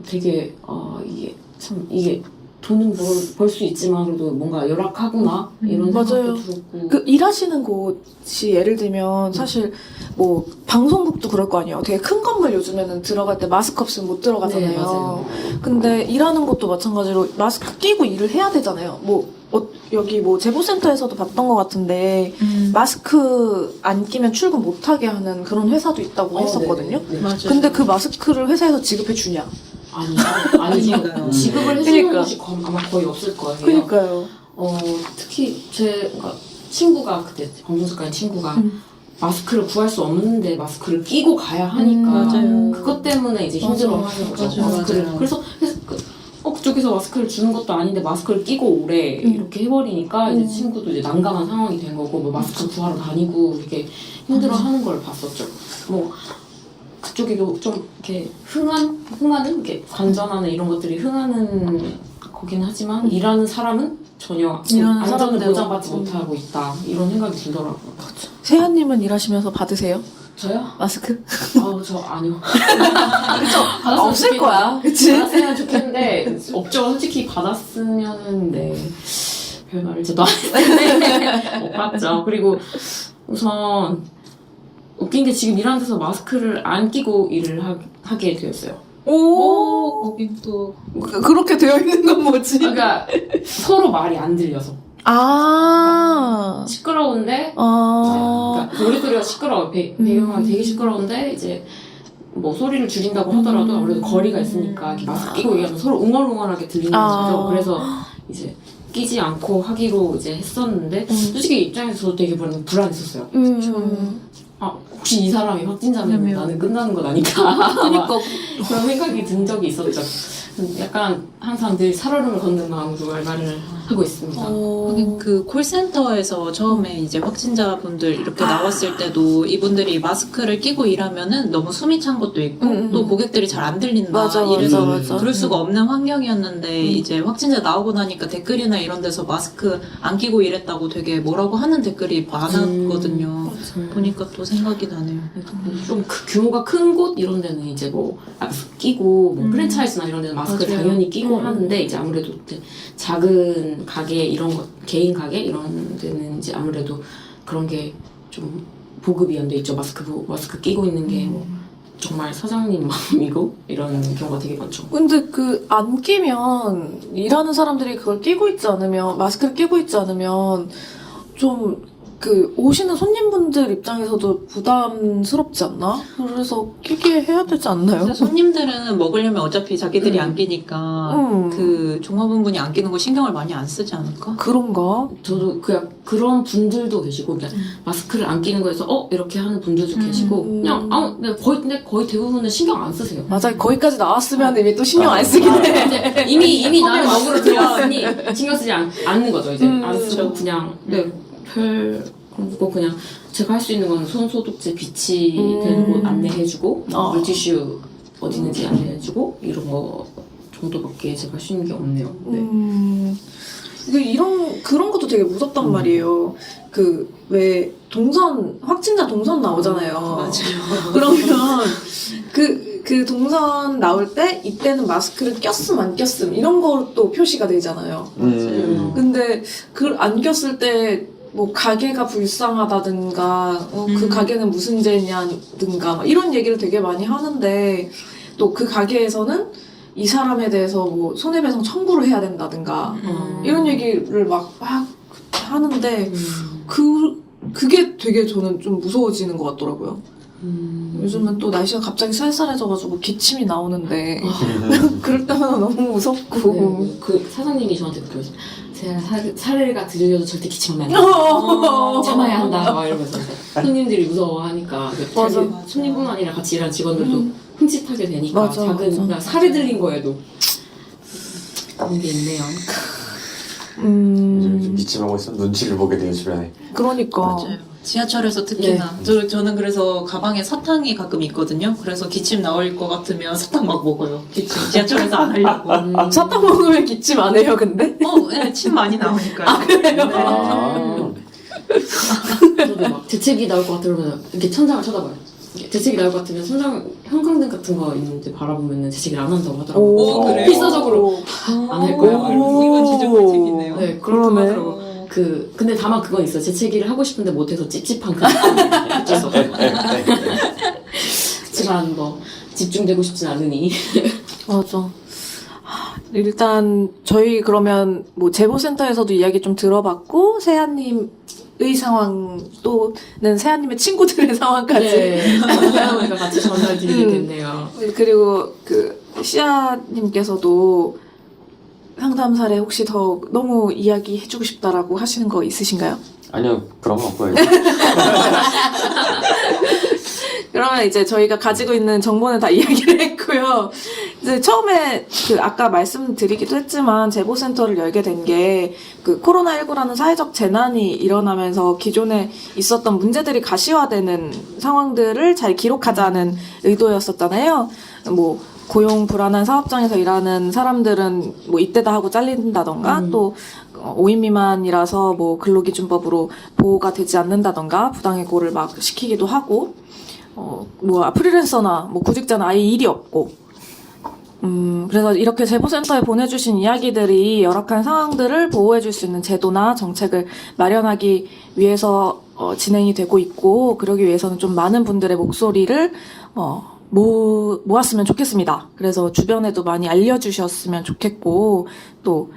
되게 이게 참 이게 돈은 벌 수 있지만 그래도 뭔가 열악하구나 이런 맞아요. 생각도 들었고 그 일하시는 곳이 예를 들면 사실 뭐 방송국도 그럴 거 아니에요. 되게 큰 건물 요즘에는 들어갈 때 마스크 없으면 못 들어가잖아요. 네, 맞아요. 근데 일하는 곳도 마찬가지로 마스크 끼고 일을 해야 되잖아요. 여기 뭐 제보센터에서도 봤던 것 같은데 마스크 안 끼면 출근 못하게 하는 그런 회사도 있다고 했었거든요. 네. 맞아요. 근데 그 마스크를 회사에서 지급해 주냐? 아니죠. 지급을 해주는 그러니까. 곳이 아마 거의 없을 거예요. 그러니까요. 특히 그러니까 친구가 그때 방송작가인 친구가 마스크를 구할 수 없는데 마스크를 끼고 가야 하니까 맞아요. 그것 때문에 이제 힘들어하는 거죠. 맞아요. 마스크를. 맞아요. 그래서 그쪽에서 마스크를 주는 것도 아닌데 마스크를 끼고 오래 이렇게 해버리니까 이제 친구도 이제 난감한 상황이 된 거고 뭐 마스크 구하러 다니고 이렇게 힘들어하는 걸 봤었죠. 뭐 그쪽이 좀 이렇게 흥하는 이렇게 관전하는 이런 것들이 흥하는 거긴 하지만 일하는 사람은 전혀 일하는 안전을 사람들은 보장받지 못하고 있다 이런 생각이 들더라고요. 세아님은 일하시면서 받으세요? 저요? 마스크? 저 아니요. 없을 거야. 그치? 받았으면 좋겠는데 없죠. 솔직히 받았으면은 별 말을 저도 안 했는데 못 받죠. 그리고 우선 웃긴 게 지금 일하는 데서 마스크를 안 끼고 일을 하게 되었어요. 거긴 또 그렇게 되어 있는 건 뭐지? 그러니까 서로 말이 안 들려서 시끄러운데 그러니까 놀이터리가 시끄러워. 배경음악이 되게 시끄러운데 이제 뭐 소리를 줄인다고 하더라도 아무래도 거리가 있으니까 이렇게 마스크 끼고 얘기하면 서로 웅얼웅얼하게 들리는 거죠. 그래서 이제 끼지 않고 하기로 이제 했었는데 솔직히 입장에서 저도 되게 불안했었어요. 혹시 이 사람이 확진자면 나는 끝나는 건 아닐까. 그러니까 그런 생각이 든 적이 있었죠. 약간 항상 늘 살얼음을 걷는 마음으로 말을 하고 있습니다. 하긴 그 콜센터에서 처음에 이제 확진자분들 이렇게 나왔을 때도 이분들이 마스크를 끼고 일하면은 너무 숨이 찬 것도 있고 또 고객들이 잘 안 들린다 맞아. 이래서 그럴 수가 없는 환경이었는데 이제 확진자 나오고 나니까 댓글이나 이런 데서 마스크 안 끼고 일했다고 되게 뭐라고 하는 댓글이 많았거든요. 보니까 또 생각이 나네요. 좀 규모가 큰 곳 이런 데는 이제 뭐 끼고 뭐 프랜차이즈나 이런 데는 마스크를 맞아요. 당연히 끼고 하는데 이제 아무래도 이제 작은 가게 이런 거 개인 가게 이런 데는 이제 아무래도 그런 게 좀 보급이 안 돼 있죠. 마스크 끼고 있는 게 뭐 정말 사장님 마음이고 이런 경우가 되게 많죠. 근데 안 끼면 일하는 사람들이 그걸 끼고 있지 않으면 마스크를 끼고 있지 않으면 좀 오시는 손님분들 입장에서도 부담스럽지 않나? 그래서 끼게 해야 되지 않나요? 그래서 손님들은 먹으려면 어차피 자기들이 안 끼니까 그 종업원분이 안 끼는 거 신경을 많이 안 쓰지 않을까? 그런가? 저도 그런 분들도 계시고 그냥 마스크를 안 끼는 거에서 이렇게 하는 분들도 계시고 그냥 근데 거의 대부분은 신경 안 쓰세요. 맞아. 거기까지 나왔으면 이미 또 신경 안 쓰긴 해. 이미 나는 먹으러 들어왔으니 신경 쓰지 않는 거죠. 이제 안 쓰고 그냥 그냥 제가 할 수 있는 건 손 소독제 비치되는 곳 안내해주고 물티슈 어디 있는지 안내해주고 이런 거 정도밖에 제가 할 수 있는 게 없네요. 네. 그런 것도 되게 무섭단 말이에요. 왜 확진자 동선 나오잖아요. 맞아요. 그러면 그 동선 나올 때 이때는 마스크를 꼈음 안 꼈음 이런 것도 표시가 되잖아요. 근데 그 안 꼈을 때 뭐 가게가 불쌍하다든가 그 가게는 무슨 죄냐든가 막 이런 얘기를 되게 많이 하는데 또 그 가게에서는 이 사람에 대해서 뭐 손해배상 청구를 해야 된다든가 이런 얘기를 막 하는데 그게 되게 저는 좀 무서워지는 것 같더라고요. 요즘은 또 날씨가 갑자기 쌀쌀해져가지고 기침이 나오는데 그럴 때마다 너무 무섭고 네, 그 사장님이 저한테 그러죠. 제가 사례가 들려도 절대 기침 안 참아야 한다 막 이러면서 손님들이 무서워하니까 맞아. 손님뿐만 아니라 같이 일하는 직원들도 흠칫하게 되니까 맞아, 작은 맞아. 그냥 사례 들린 거에도 그런 게 있네요. 요즘 기침하고 있으면 눈치를 보게 돼요 주변에. 그러니까 맞아요. 지하철에서 특히나 저는 그래서 가방에 사탕이 가끔 있거든요. 그래서 기침 나올 것 같으면 사탕 막 먹어요. 기침 지하철에서 안 하려고. 사탕 먹으면 기침 안 해요 근데? 네, 침 많이 나오니까요. 아 그래요? 아. 저도 막 재채기 나올 것 같으면 이렇게 천장을 쳐다봐요. 이렇게 재채기 나올 것 같으면 천장 형광등 같은 거 있는데 바라보면 재채기를 안 한다고 하더라고요. 오, 그래요? 필사적으로 안 할 거야. 막 이러면서. 이건 진짜 꿀팁이네요. 네, 그렇다고 그러네. 하더라고. 근데 다만 그건 있어. 재채기를 하고 싶은데 못해서 찝찝한 그 어쩔 수 없어. 그렇지만 뭐 집중되고 싶진 않으니. 맞아. 일단 저희 그러면 뭐 제보센터에서도 이야기 좀 들어봤고 세아님의 상황 또는 세아님의 친구들의 상황까지 네. 그러니까 같이 전달드리게 됐네요. 그리고 그 시아님께서도 상담 사례 혹시 더 너무 이야기해주고 싶다라고 하시는 거 있으신가요? 아니요 그런 건 없고요. 그러면 이제 저희가 가지고 있는 정보는 다 이야기를 했고요. 이제 처음에 그 아까 말씀드리기도 했지만 제보센터를 열게 된 게 그 코로나19라는 사회적 재난이 일어나면서 기존에 있었던 문제들이 가시화되는 상황들을 잘 기록하자는 의도였었잖아요. 뭐 고용 불안한 사업장에서 일하는 사람들은 뭐 이때다 하고 잘린다던가 또 5인 미만이라서 뭐 근로기준법으로 보호가 되지 않는다던가 부당해고를 막 시키기도 하고 뭐 프리랜서나 뭐 구직자는 아예 일이 없고 그래서 이렇게 제보센터에 보내주신 이야기들이 열악한 상황들을 보호해줄 수 있는 제도나 정책을 마련하기 위해서 진행이 되고 있고 그러기 위해서는 좀 많은 분들의 목소리를 모았으면 좋겠습니다. 그래서 주변에도 많이 알려주셨으면 좋겠고 또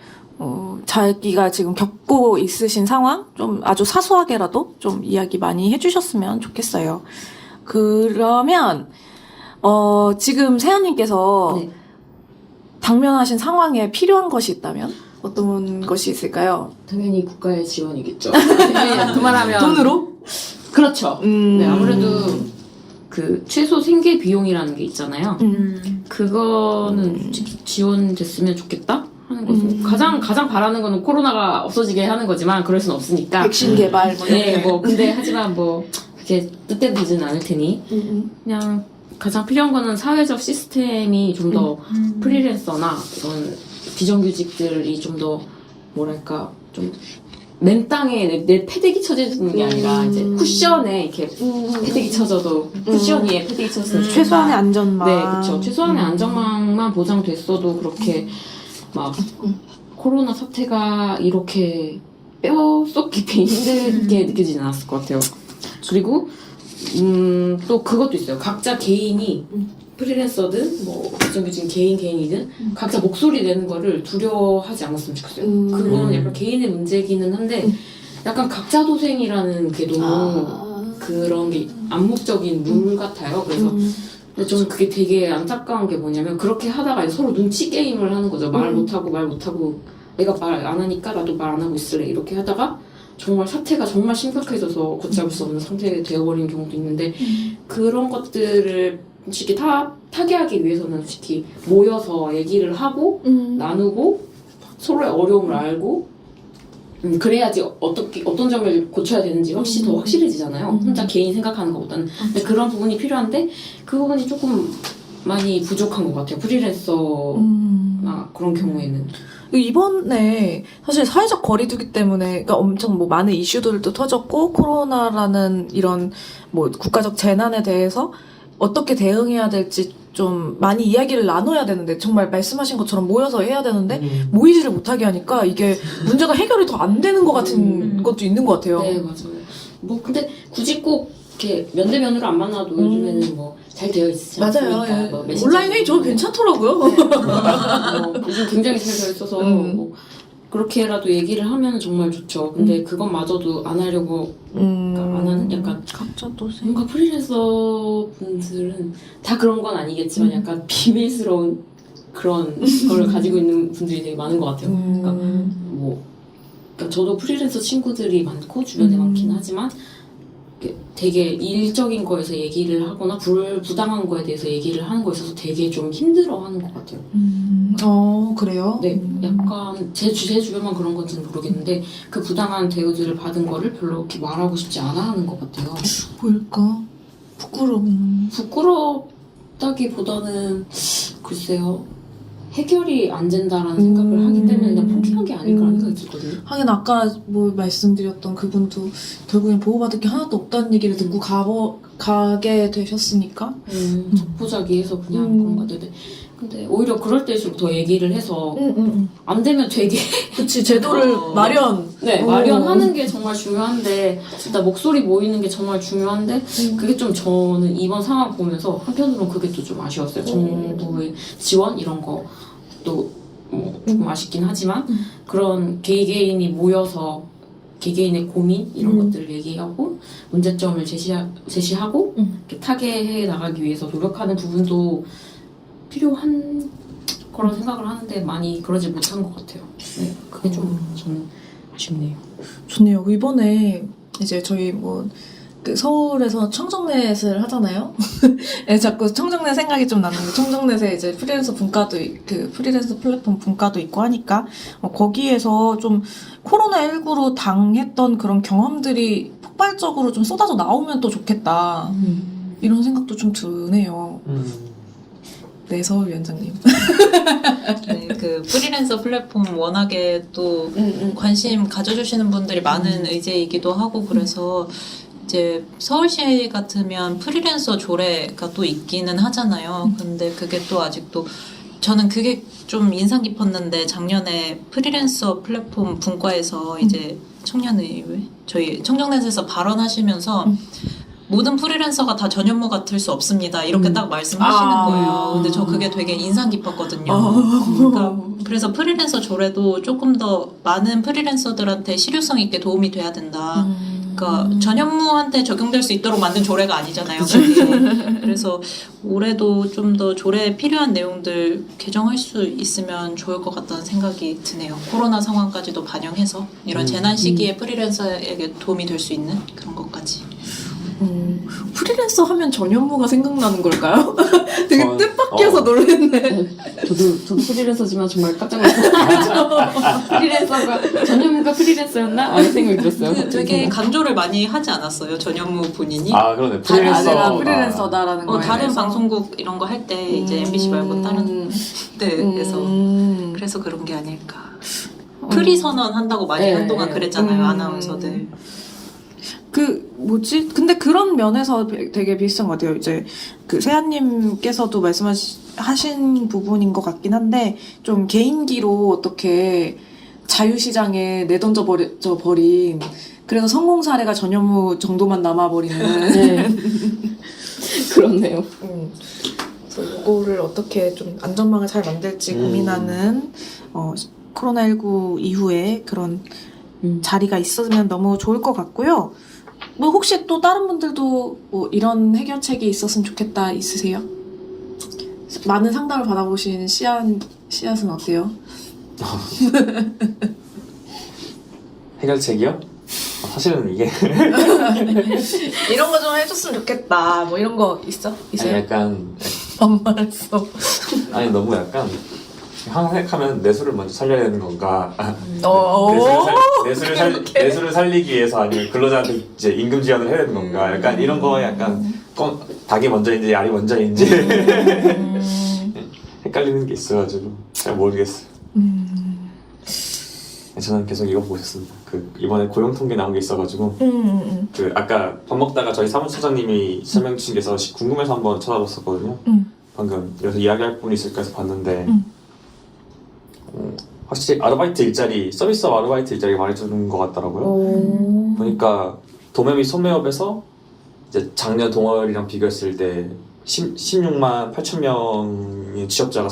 자기가 지금 겪고 있으신 상황 좀 아주 사소하게라도 좀 이야기 많이 해주셨으면 좋겠어요. 그러면 지금 세연님께서 네. 당면하신 상황에 필요한 것이 있다면 어떤 것이 있을까요? 당연히 국가의 지원이겠죠. 그만하면 돈으로? 그렇죠. 네, 아무래도 그 최소 생계 비용이라는 게 있잖아요. 그거는 솔직히 지원됐으면 좋겠다 하는 거죠. 가장 바라는 거는 코로나가 없어지게 하는 거지만 그럴 순 없으니까. 백신 개발 뭐 네, 뭐 근데 하지만 뭐 그게 뜻대로 되지는 않을 테니 그냥 가장 필요한 거는 사회적 시스템이 좀 더 프리랜서나 이런 비정규직들이 좀 더 뭐랄까 좀 맨땅에 내 패대기 쳐지는 게 아니라 이제 쿠션에 이렇게 패대기 쳐져도 쿠션 위에 패대기 쳐졌으면 좋겠다. 최소한의 안전망. 네, 그렇죠. 최소한의 안전망만 보장됐어도 그렇게 막 코로나 사태가 이렇게 뼈속 깊이 힘들게 느껴지진 않았을 것 같아요. 그리고 또 그것도 있어요. 각자 개인이 프리랜서든 뭐 비정규직 개인이든 각자 목소리 내는 거를 두려워하지 않았으면 좋겠어요. 그건 약간 개인의 문제기는 한데 약간 각자 도생이라는 게 너무 그런 게 암묵적인 물 같아요. 그래서 근데 저는 그게 되게 안타까운 게 뭐냐면 그렇게 하다가 서로 눈치 게임을 하는 거죠. 말 못하고 내가 말 안 하니까 나도 말 안 하고 있을래 이렇게 하다가 정말 사태가 정말 심각해져서 걷잡을 수 없는 상태가 되어버리는 경우도 있는데 그런 것들을 솔직히 타개하기 위해서는 솔직히 모여서 얘기를 하고 나누고 서로의 어려움을 알고 그래야지 어떤 점을 고쳐야 되는지 더 확실해지잖아요. 혼자 개인 생각하는 것보다는. 근데 그런 부분이 필요한데 그 부분이 조금 많이 부족한 것 같아요. 프리랜서나 그런 경우에는. 이번에 사실 사회적 거리두기 때문에 그러니까 엄청 뭐 많은 이슈들도 터졌고 코로나라는 이런 뭐 국가적 재난에 대해서 어떻게 대응해야 될지 좀 많이 이야기를 나눠야 되는데 정말 말씀하신 것처럼 모여서 해야 되는데 음. 모이지를 못하게 하니까 이게 문제가 해결이 더 안 되는 것 같은 것도 있는 것 같아요. 네, 맞아요. 뭐 근데 굳이 꼭 이렇게 면대면으로 안 만나도 요즘에는 뭐 잘 되어 있지 맞아요. 않습니까? 예. 뭐 메신저 온라인 회의 저 괜찮더라고요. 요즘 굉장히 잘 되어 있어서 뭐 그렇게라도 얘기를 하면 정말 좋죠. 근데 그것마저도 안 하려고 안 하는 약간 각자 또 뭔가 프리랜서 분들은 다 그런 건 아니겠지만 약간 비밀스러운 그런 걸 가지고 있는 분들이 되게 많은 것 같아요. 그러니까 그러니까 저도 프리랜서 친구들이 많고 주변에 많긴 하지만 이게 되게 일적인 거에서 얘기를 하거나 부당한 거에 대해서 얘기를 하는 거에 있어서 되게 좀 힘들어하는 것 같아요. 그래요? 네, 약간 제 주변만 그런 건지는 모르겠는데 그 부당한 대우들을 받은 거를 별로 이렇게 말하고 싶지 않아 하는 것 같아요. 뭘까? 부끄럽다기보다는 글쎄요. 해결이 안 된다라는 생각을 하기 때문에 그냥 포기한 게 아닐까라는 생각이 들거든요. 하긴 아까 뭐 말씀드렸던 그분도 결국엔 보호받을 게 하나도 없다는 얘기를 듣고 가게 되셨으니까 적부자기해서 그냥 그런 것 같은데 근데 오히려 그럴 때일수록 더 얘기를 해서 안 되면 되게 그치 제도를 마련하는 게 정말 중요한데 진짜 목소리 모이는 게 정말 중요한데 그게 좀 저는 이번 상황 보면서 한편으로는 그게 또 좀 아쉬웠어요. 정부의 지원 이런 것도 뭐 조금 아쉽긴 하지만 그런 개개인이 모여서 개개인의 고민 이런 것들을 얘기하고 문제점을 제시하고 이렇게 타개해 나가기 위해서 노력하는 부분도 필요한 거라고 생각을 하는데 많이 그러지 못한 것 같아요. 네, 그게 좀 저는 아쉽네요. 좋네요. 이번에 이제 저희 그 서울에서 청정넷을 하잖아요. 네, 자꾸 청정넷 생각이 좀 나는데 청정넷에 이제 프리랜서 분과도 그 프리랜서 플랫폼 분과도 있고 하니까 거기에서 좀 코로나19로 당했던 그런 경험들이 폭발적으로 좀 쏟아져 나오면 또 좋겠다. 이런 생각도 좀 드네요. 네, 서울위원장님. 네, 그 프리랜서 플랫폼 워낙에 또 관심 가져주시는 분들이 많은 의제이기도 하고 그래서 이제 서울시 같으면 프리랜서 조례가 또 있기는 하잖아요. 근데 그게 또 아직도 저는 그게 좀 인상 깊었는데 작년에 프리랜서 플랫폼 분과에서 이제 청년의회 저희 청정넷에서 발언하시면서 모든 프리랜서가 다 전현무 같을 수 없습니다. 이렇게 딱 말씀하시는 거예요. 근데 저 그게 되게 인상 깊었거든요. 그러니까 그래서 프리랜서 조례도 조금 더 많은 프리랜서들한테 실효성 있게 도움이 돼야 된다. 그러니까 전현무한테 적용될 수 있도록 만든 조례가 아니잖아요. 그게. 그래서 올해도 좀 더 조례에 필요한 내용들 개정할 수 있으면 좋을 것 같다는 생각이 드네요. 코로나 상황까지도 반영해서 이런 재난 시기에 프리랜서에게 도움이 될 수 있는 그런 것까지. 프리랜서 하면 전현무가 생각나는 걸까요? 되게 저- 뜻밖이어서 놀랐네. 저도 프리랜서지만 정말 깜짝 놀랐어요. 프리랜서가 전현무가 프리랜서였나? 라는 생각이 들었어요. 그 되게 강조를 많이 하지 않았어요. 전현무 본인이. 아 그러네 프리랜서. 내가 프리랜서다라는 거에 다른 대해서. 방송국 이런 거 할 때 이제 MBC 말고 다른 데에서 그래서 그런 게 아닐까. 프리 선언 한다고 많이 네, 한동안 네. 그랬잖아요. 아나운서들. 근데 그런 면에서 되게 비슷한 것 같아요. 이제 그 세아님께서도 말씀하신 부분인 것 같긴 한데, 좀 개인기로 어떻게 자유시장에 내던져 버린, 그래서 성공 사례가 전현무 정도만 남아버리는. 네. 그렇네요. 그래서 이거를 어떻게 좀 안전망을 잘 만들지 고민하는, 코로나19 이후에 그런 자리가 있으면 너무 좋을 것 같고요. 뭐 혹시 또 다른 분들도 뭐 이런 해결책이 있었으면 좋겠다 있으세요? 많은 상담을 받아보신 씨앗은 어때요? 해결책이요? 사실은 이게 이런 거 좀 해줬으면 좋겠다. 뭐 이런 거 있어요? 아니 약간 반말했어. 아니 너무 약간 항해하면 내수를 먼저 살려야 되는 건가? 내수를 살리기 위해서 아니면 근로자한테 이제 임금 지원을 해야 되는 건가? 약간 이런 거 약간 닭이 먼저인지 알이 먼저인지 헷갈리는 게 있어가지고 잘 모르겠어요. 저는 계속 이거 보고 있었습니다. 그 이번에 고용 통계 나온 게 있어가지고 그 아까 밥 먹다가 저희 사무처장님이 설명 주신 게서 궁금해서 한번 찾아봤었거든요. 방금 여기서 이야기할 분이 있을까 해서 봤는데 확실히 아르바이트 일자리, 서비스업 아르바이트 일자리 많이 주는 것 같더라고요. 보니까 도매 및 소매업에서 이제 작년 동월이랑 비교했을 때 16만 8천 명의 취업자가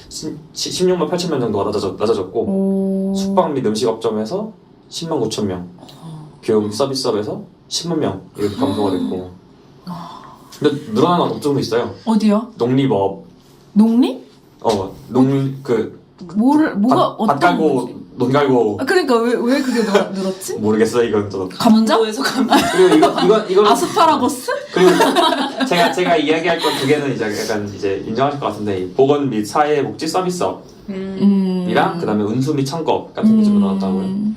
16만 8천 명 정도가 낮아졌고 숙박 및 음식업점에서 10만 9천 명, 교육 및 서비스업에서 10만 명 이렇게 감소가 됐고. 근데 늘어나는 업종도 있어요. 어디요? 농립업, 농립? 뭐가 밭 갈고 논 갈고. 그러니까 왜 그게 늘었지? 모르겠어요. 이건 또. 감자에서 그리고 이건 아스파라거스? 그리고 제가 이야기할 건 두 개는 이제 약간 이제 인정하실 것 같은데 보건 및 사회복지 서비스업이랑 그다음에 운수 및 창업 같은 게 좀 늘어났다고요.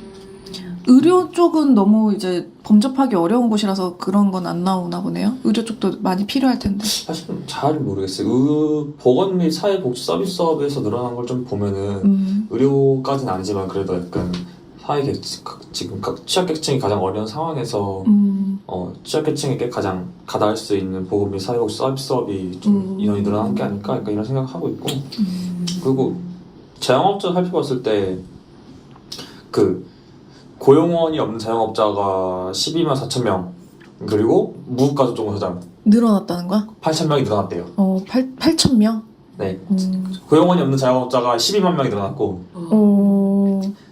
의료 쪽은 너무 이제 범접하기 어려운 곳이라서 그런 건 안 나오나 보네요. 의료 쪽도 많이 필요할 텐데. 사실은 잘 모르겠어요. 보건 및 사회복지 서비스업에서 늘어난 걸 좀 보면은 의료까지는 아니지만 그래도 약간 지금 취약계층이 가장 어려운 상황에서 취약계층에게 가장 가닿을 수 있는 보건 및 사회복지 서비스업이 좀 인원이 늘어난 게 아닐까 약간 이런 생각하고 있고 그리고 자영업자 살펴봤을 때 고용원이 없는 자영업자가 12만 4천 명 그리고 무급가족종사자 늘어났다는 거야? 8천 명이 늘어났대요. 8천 명? 네. 고용원이 없는 자영업자가 12만 명이 늘어났고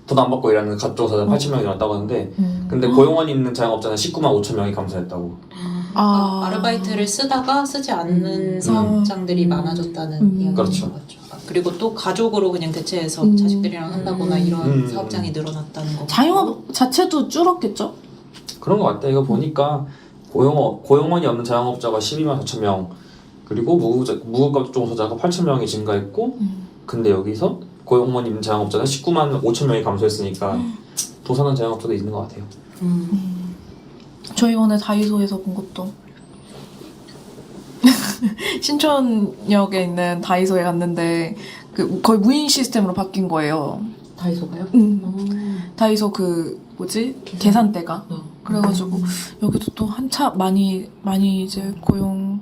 돈 안 받고 일하는 가족종사자 8천 명이 늘어났다고 하는데 근데 고용원이 있는 자영업자는 19만 5천 명이 감소했다고. 아르바이트를 쓰다가 쓰지 않는 사업장들이 많아졌다는 이야기인 그렇죠. 것 같죠. 그리고 또 가족으로 그냥 대체해서 자식들이랑 한다거나 이런 사업장이 늘어났다는 거. 자영업 자체도 줄었겠죠? 그런 것 같아. 이거 보니까 고용원이 없는 자영업자가 12만 4천 명 그리고 무급가족종사자가 8천 명이 증가했고 근데 여기서 고용원이 있는 자영업자는 19만 5천 명이 감소했으니까 도산한 자영업자도 있는 것 같아요. 저희 이번에 다이소에서 본 것도 신촌역에 있는 다이소에 갔는데 거의 무인 시스템으로 바뀐 거예요. 다이소가요? 다이소 계산대가. 그래가지고 여기도 또 한차 많이 이제 고용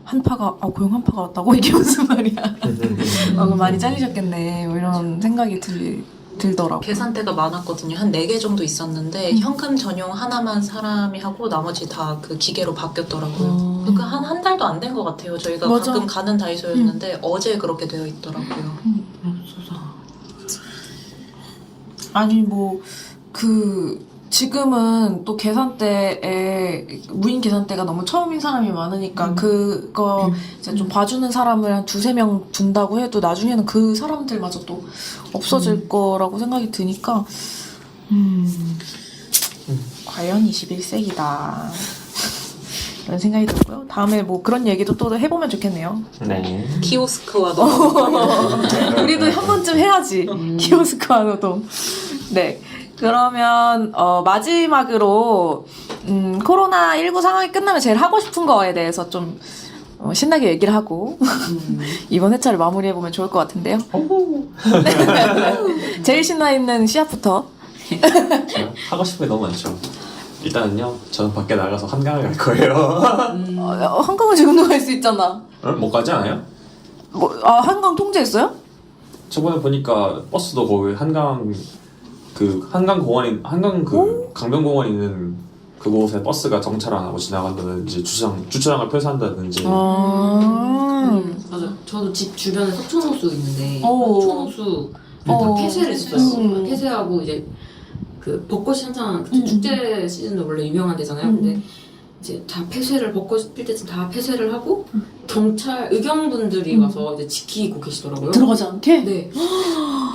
한파가 왔다고? 이게 무슨 말이야? 많이 잘리셨겠네. 뭐 이런 생각이 들더라고. 계산대가 많았거든요. 한 4개 정도 있었는데 현금 전용 하나만 사람이 하고 나머지 다 그 기계로 바뀌었더라고요. 그러니까 한 달도 안 된 것 같아요. 저희가 맞아. 가끔 가는 다이소였는데 어제 그렇게 되어 있더라고요. 아니 지금은 또 무인 계산대가 너무 처음인 사람이 많으니까 그거 이제 좀 봐주는 사람을 한 2-3명 둔다고 해도 나중에는 그 사람들마저 또 없어질 거라고 생각이 드니까 과연 21세기다 이런 생각이 들고요. 다음에 그런 얘기도 또 해보면 좋겠네요. 네. 키오스크와 노동. 우리도 한 번쯤 해야지. 키오스크와 노동. 네. 그러면 마지막으로 코로나19 상황이 끝나면 제일 하고 싶은 거에 대해서 좀 신나게 얘기를 하고 이번 회차를 마무리해보면 좋을 것 같은데요. 제일 신나있는 시합부터. 하고 싶은 게 너무 많죠. 일단은요, 저는 밖에 나가서 한강을 갈 거예요. 한강은 지금도 갈 수 있잖아. 못 가지 않아요? 한강 통제했어요? 저번에 보니까 버스도 거기 한강 강변공원 있는 그곳에 버스가 정차를 안 하고 지나간다든지 주차장을 폐쇄한다든지. 맞아. 저도 집 주변에 석촌호수 있는데 석촌호수 다 폐쇄를 했어요. 폐쇄하고 이제 그 벚꽃이 한창 축제 시즌도 원래 유명한 데잖아요. 근데 이제 다 폐쇄를 벚꽃 필 때쯤 다 폐쇄를 하고 경찰 의경분들이 와서 이제 지키고 계시더라고요. 들어가지 않게? 네.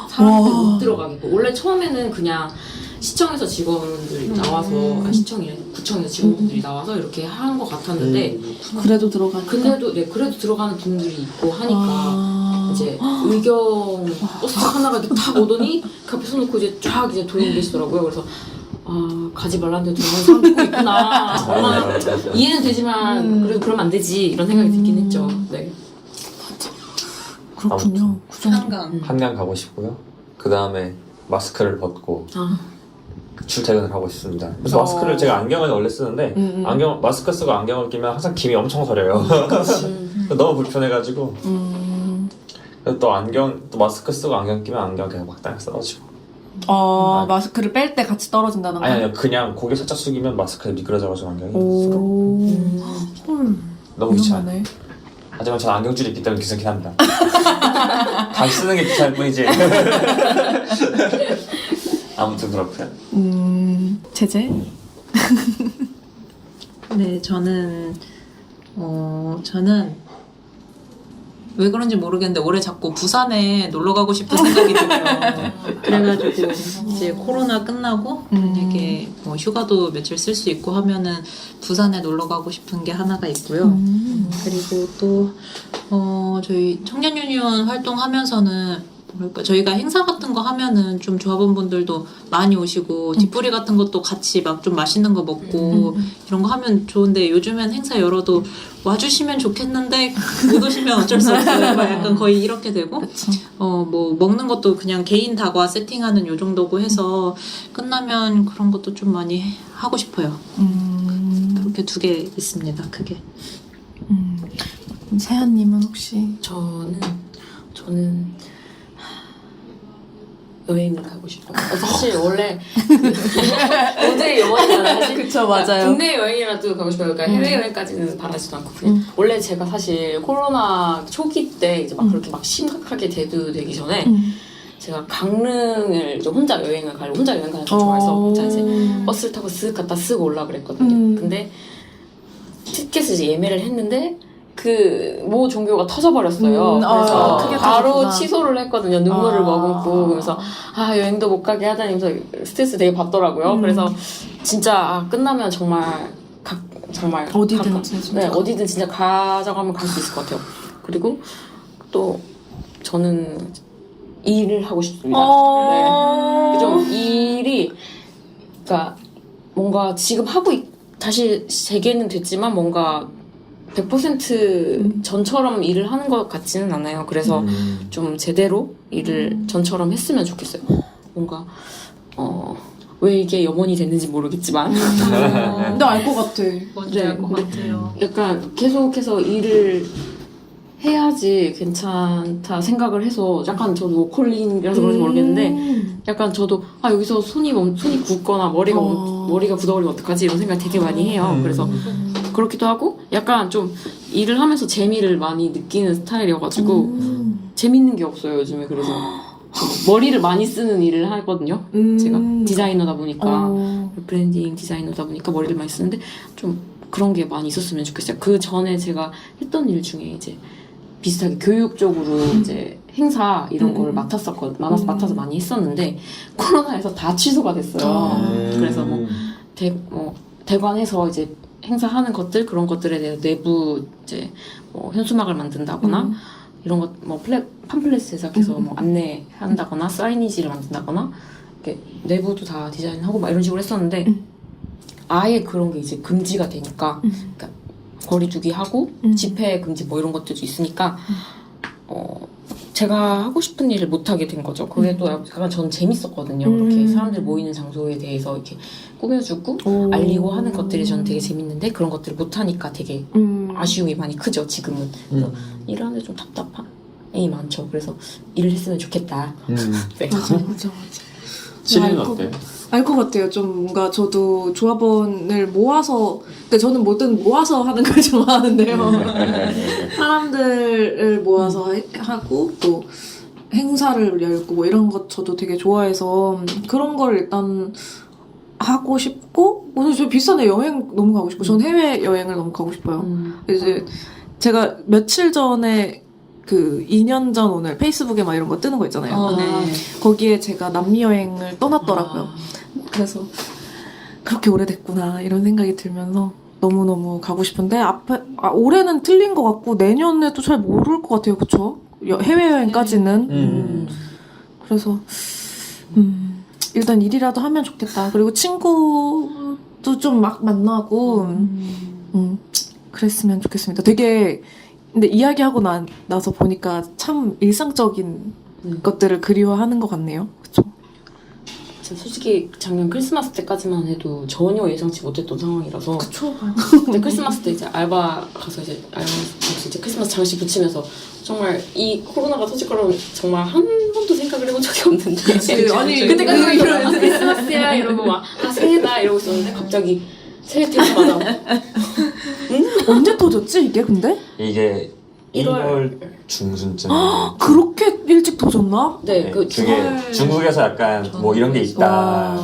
사람들 못 들어가게. 원래 처음에는 그냥 시청에서 직원들이 나와서 구청에서 직원분들이 나와서 이렇게 한 것 같았는데 그래도 들어가니까. 그래도 들어가는 분들이 있고 하니까 이제 의경 버스 하나가 이렇게 탁 오더니 그 앞에 서놓고 이제 쫙 이제 돌리고 계시더라고요. 그래서 가지 말라는데 들어가는 사람도 있구나. 이해는 되지만 그래도 그러면 안 되지 이런 생각이 들긴 했죠. 네. 그렇군요. 한강 가고 싶고요. 그 다음에 마스크를 벗고 출퇴근을 하고 싶습니다. 그래서 마스크를 제가 안경을 원래 쓰는데 마스크 쓰고 안경을 끼면 항상 김이 엄청 서려요. 너무 불편해가지고 그래서 또 마스크 쓰고 안경 끼면 안경 그냥 막 땅에 떨어지고. 마스크를 뺄 때 같이 떨어진다던가? 아니 그냥 고개 살짝 숙이면 마스크에 미끄러져가지고 안경이 너무 귀찮아. 하지만 저는 안경줄이 있기 때문에 귀찮긴 합니다. 잘 쓰는 게 귀찮을 뿐이지. 아무튼 그렇고요. 제재? 네, 저는 왜 그런지 모르겠는데 올해 자꾸 부산에 놀러 가고 싶은 생각이 들어요. 그래가지고 이제 코로나 끝나고 만약에 뭐 휴가도 며칠 쓸 수 있고 하면은 부산에 놀러 가고 싶은 게 하나가 있고요. 그리고 또 저희 청년 유니온 활동하면서는 뭐랄까 저희가 행사 같은 거 하면은 좀 조합원분들도 많이 오시고 뒷부리 같은 것도 같이 막 좀 맛있는 거 먹고 이런 거 하면 좋은데 요즘엔 행사 열어도 와주시면 좋겠는데 못 오시면 어쩔 수 없어요. 막 약간 거의 이렇게 되고 뭐 먹는 것도 그냥 개인 다과 세팅하는 요 정도고 해서 끝나면 그런 것도 좀 많이 하고 싶어요. 그렇게 2개 있습니다. 크게. 세연님은 혹시? 저는 여행을 가고 싶어요. 사실 원래 모두의 영원이잖아요. 사실. 그쵸, 맞아요. 국내 여행이라도 가고 싶어요. 그러니까 해외 여행까지는 바라지도 않고 그냥 원래 제가 사실 코로나 초기 때 이제 막 그렇게 막 심각하게 대두되기 전에 제가 강릉을 이제 혼자 여행 가는 거 좋아해서 혼자 이제 버스를 타고 쓱 갔다 쓱 올라 그랬거든요. 근데 티켓을 이제 예매를 했는데 모 종교가 터져버렸어요. 그래서 크게 바로 터졌구나. 취소를 했거든요. 눈물을 머금고 그러면서 여행도 못 가게 하다니면서 스트레스 되게 받더라고요. 그래서 진짜 끝나면 정말 어디든지 진짜. 어디든 진짜 가져가면 갈 수 있을 것 같아요. 그리고 또 저는 일을 하고 싶습니다. 네. 좀 일이 그러니까 뭔가 지금 다시 재개는 됐지만 뭔가 100% 전처럼 일을 하는 것 같지는 않아요. 그래서 좀 제대로 일을 전처럼 했으면 좋겠어요. 뭔가 왜 이게 염원이 됐는지 모르겠지만 근데 알 것 같아. 뭔지 알 것 같아요. 약간 계속해서 일을 해야지 괜찮다 생각을 해서 약간 저도 워컬링이라서 그런지 모르겠는데 약간 저도 여기서 손이 굳거나 머리가 굳어버리면 어떡하지 이런 생각 되게 많이 해요. 그래서 그렇기도 하고 약간 좀 일을 하면서 재미를 많이 느끼는 스타일이어가지고 재밌는 게 없어요 요즘에. 그래서 머리를 많이 쓰는 일을 하거든요. 제가 디자이너다 보니까 브랜딩 디자이너다 보니까 머리를 많이 쓰는데 좀 그런 게 많이 있었으면 좋겠어요. 그 전에 제가 했던 일 중에 이제 비슷하게 교육 쪽으로 이제 행사 이런 걸 맡아서 많이 했었는데 코로나에서 다 취소가 됐어요. 그래서 대관에서 이제 행사하는 것들 그런 것들에 대해서 내부 이제 현수막을 만든다거나 이런 것 팜플렛 제작해서 안내한다거나 사이니지를 만든다거나 이렇게 내부도 다 디자인하고 막 이런 식으로 했었는데 아예 그런 게 이제 금지가 되니까 그러니까 거리두기 하고 집회 금지 이런 것들도 있으니까 제가 하고 싶은 일을 못 하게 된 거죠. 그게 또 약간 전 재밌었거든요. 그렇게 사람들 모이는 장소에 대해서 이렇게 꾸며주고 알리고 하는 것들이 저는 되게 재밌는데 그런 것들을 못 하니까 되게 아쉬움이 많이 크죠. 지금은. 그래서 일하는데 좀 답답함이 많죠. 그래서 일을 했으면 좋겠다. 네. 맞아. 치리는 어때요? 알 것 같아요. 좀 뭔가 저도 조합원을 모아서, 근데 저는 뭐든 모아서 하는 걸 좋아하는데요. 사람들을 모아서 하고 또 행사를 열고 이런 것 저도 되게 좋아해서 그런 걸 일단 하고 싶고 오늘 저 비싼데 여행 너무 가고 싶고 전 해외 여행을 너무 가고 싶어요. 이제 제가 며칠 전에 그 2년 전 오늘 페이스북에 막 이런 거 뜨는 거 있잖아요. 거기에 제가 남미 여행을 떠났더라고요. 그래서 그렇게 오래됐구나 이런 생각이 들면서 너무너무 가고 싶은데 올해는 틀린 것 같고 내년에도 잘 모를 것 같아요. 그쵸? 해외여행까지는. 그래서 일단 일이라도 하면 좋겠다. 그리고 친구도 좀 막 만나고 그랬으면 좋겠습니다. 되게 근데 이야기하고 나서 보니까 참 일상적인 것들을 그리워하는 것 같네요. 그쵸? 솔직히 작년 크리스마스 때까지만 해도 전혀 예상치 못했던 상황이라서. 그쵸. 근데 크리스마스 때 이제 알바 가서 이제 크리스마스 장식 붙이면서 정말 이 코로나가 터질 거라고 정말 한 번도 생각을 해본 적이 없는데. 아니, 그때까지 이러면서 크리스마스야 이러고 막 새해다 이러고 있었는데 갑자기 새해 때마다 언제 터졌지 이게 근데? 이게 1월 1월 중순쯤. 그렇게 일찍 터졌나? 네, 그 그게 중국에서 약간 뭐 이런 게 있다.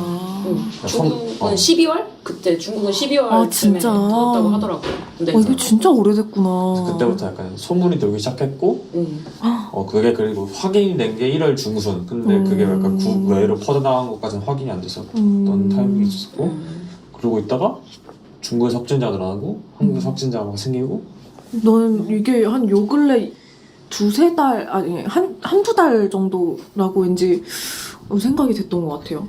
중국은 12월? 그때 중국은 12월 아, 진짜? 터졌다고 하더라고요. 근데 이게 진짜 오래됐구나. 그때부터 약간 소문이 돌기 시작했고, 그게 그리고 확인이 된 게 1월 중순. 근데 그게 약간 국외로 퍼져나간 것까지는 확인이 안 됐었던 타이밍이 있었고, 그러고 있다가 중국에서 확진자가 늘어나고, 한국에서 확진자가 생기고. 넌 이게 한 요 근래 두세 달, 아니, 한두 달 정도라고 왠지 생각이 됐던 것 같아요.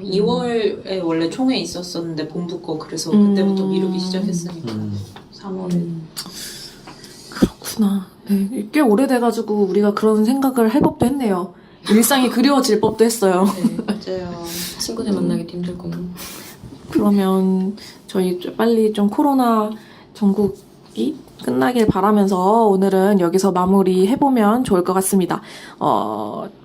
2월에 원래 총회 있었었는데 본부 거 그래서 그때부터 미루기 시작했으니까 3월에 그렇구나. 네, 꽤 오래돼가지고 우리가 그런 생각을 할 법도 했네요. 일상이 그리워질 법도 했어요. 네, 맞아요. 친구들 만나기도 힘들고. 그러면 저희 빨리 좀 코로나 전국이 끝나길 바라면서 오늘은 여기서 마무리 해보면 좋을 것 같습니다.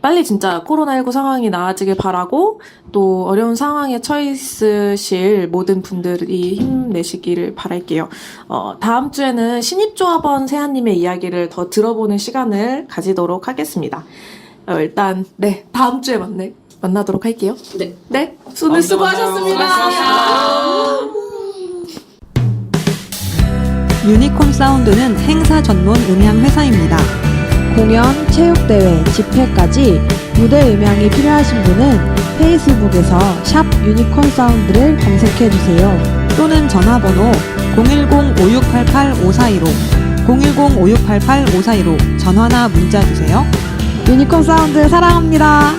빨리 진짜 코로나19 상황이 나아지길 바라고 또 어려운 상황에 처해 있으실 모든 분들이 힘내시기를 바랄게요. 다음 주에는 신입조합원 세아님의 이야기를 더 들어보는 시간을 가지도록 하겠습니다. 일단 네 다음 주에 만나도록 할게요. 네. 네, 오늘 수고하셨습니다. 유니콘 사운드는 행사 전문 음향 회사입니다. 공연, 체육대회, 집회까지 무대 음향이 필요하신 분은 페이스북에서 샵 유니콘 사운드를 검색해주세요. 또는 전화번호 010-5688-5415, 010-5688-5415 전화나 문자 주세요. 유니콘 사운드 사랑합니다.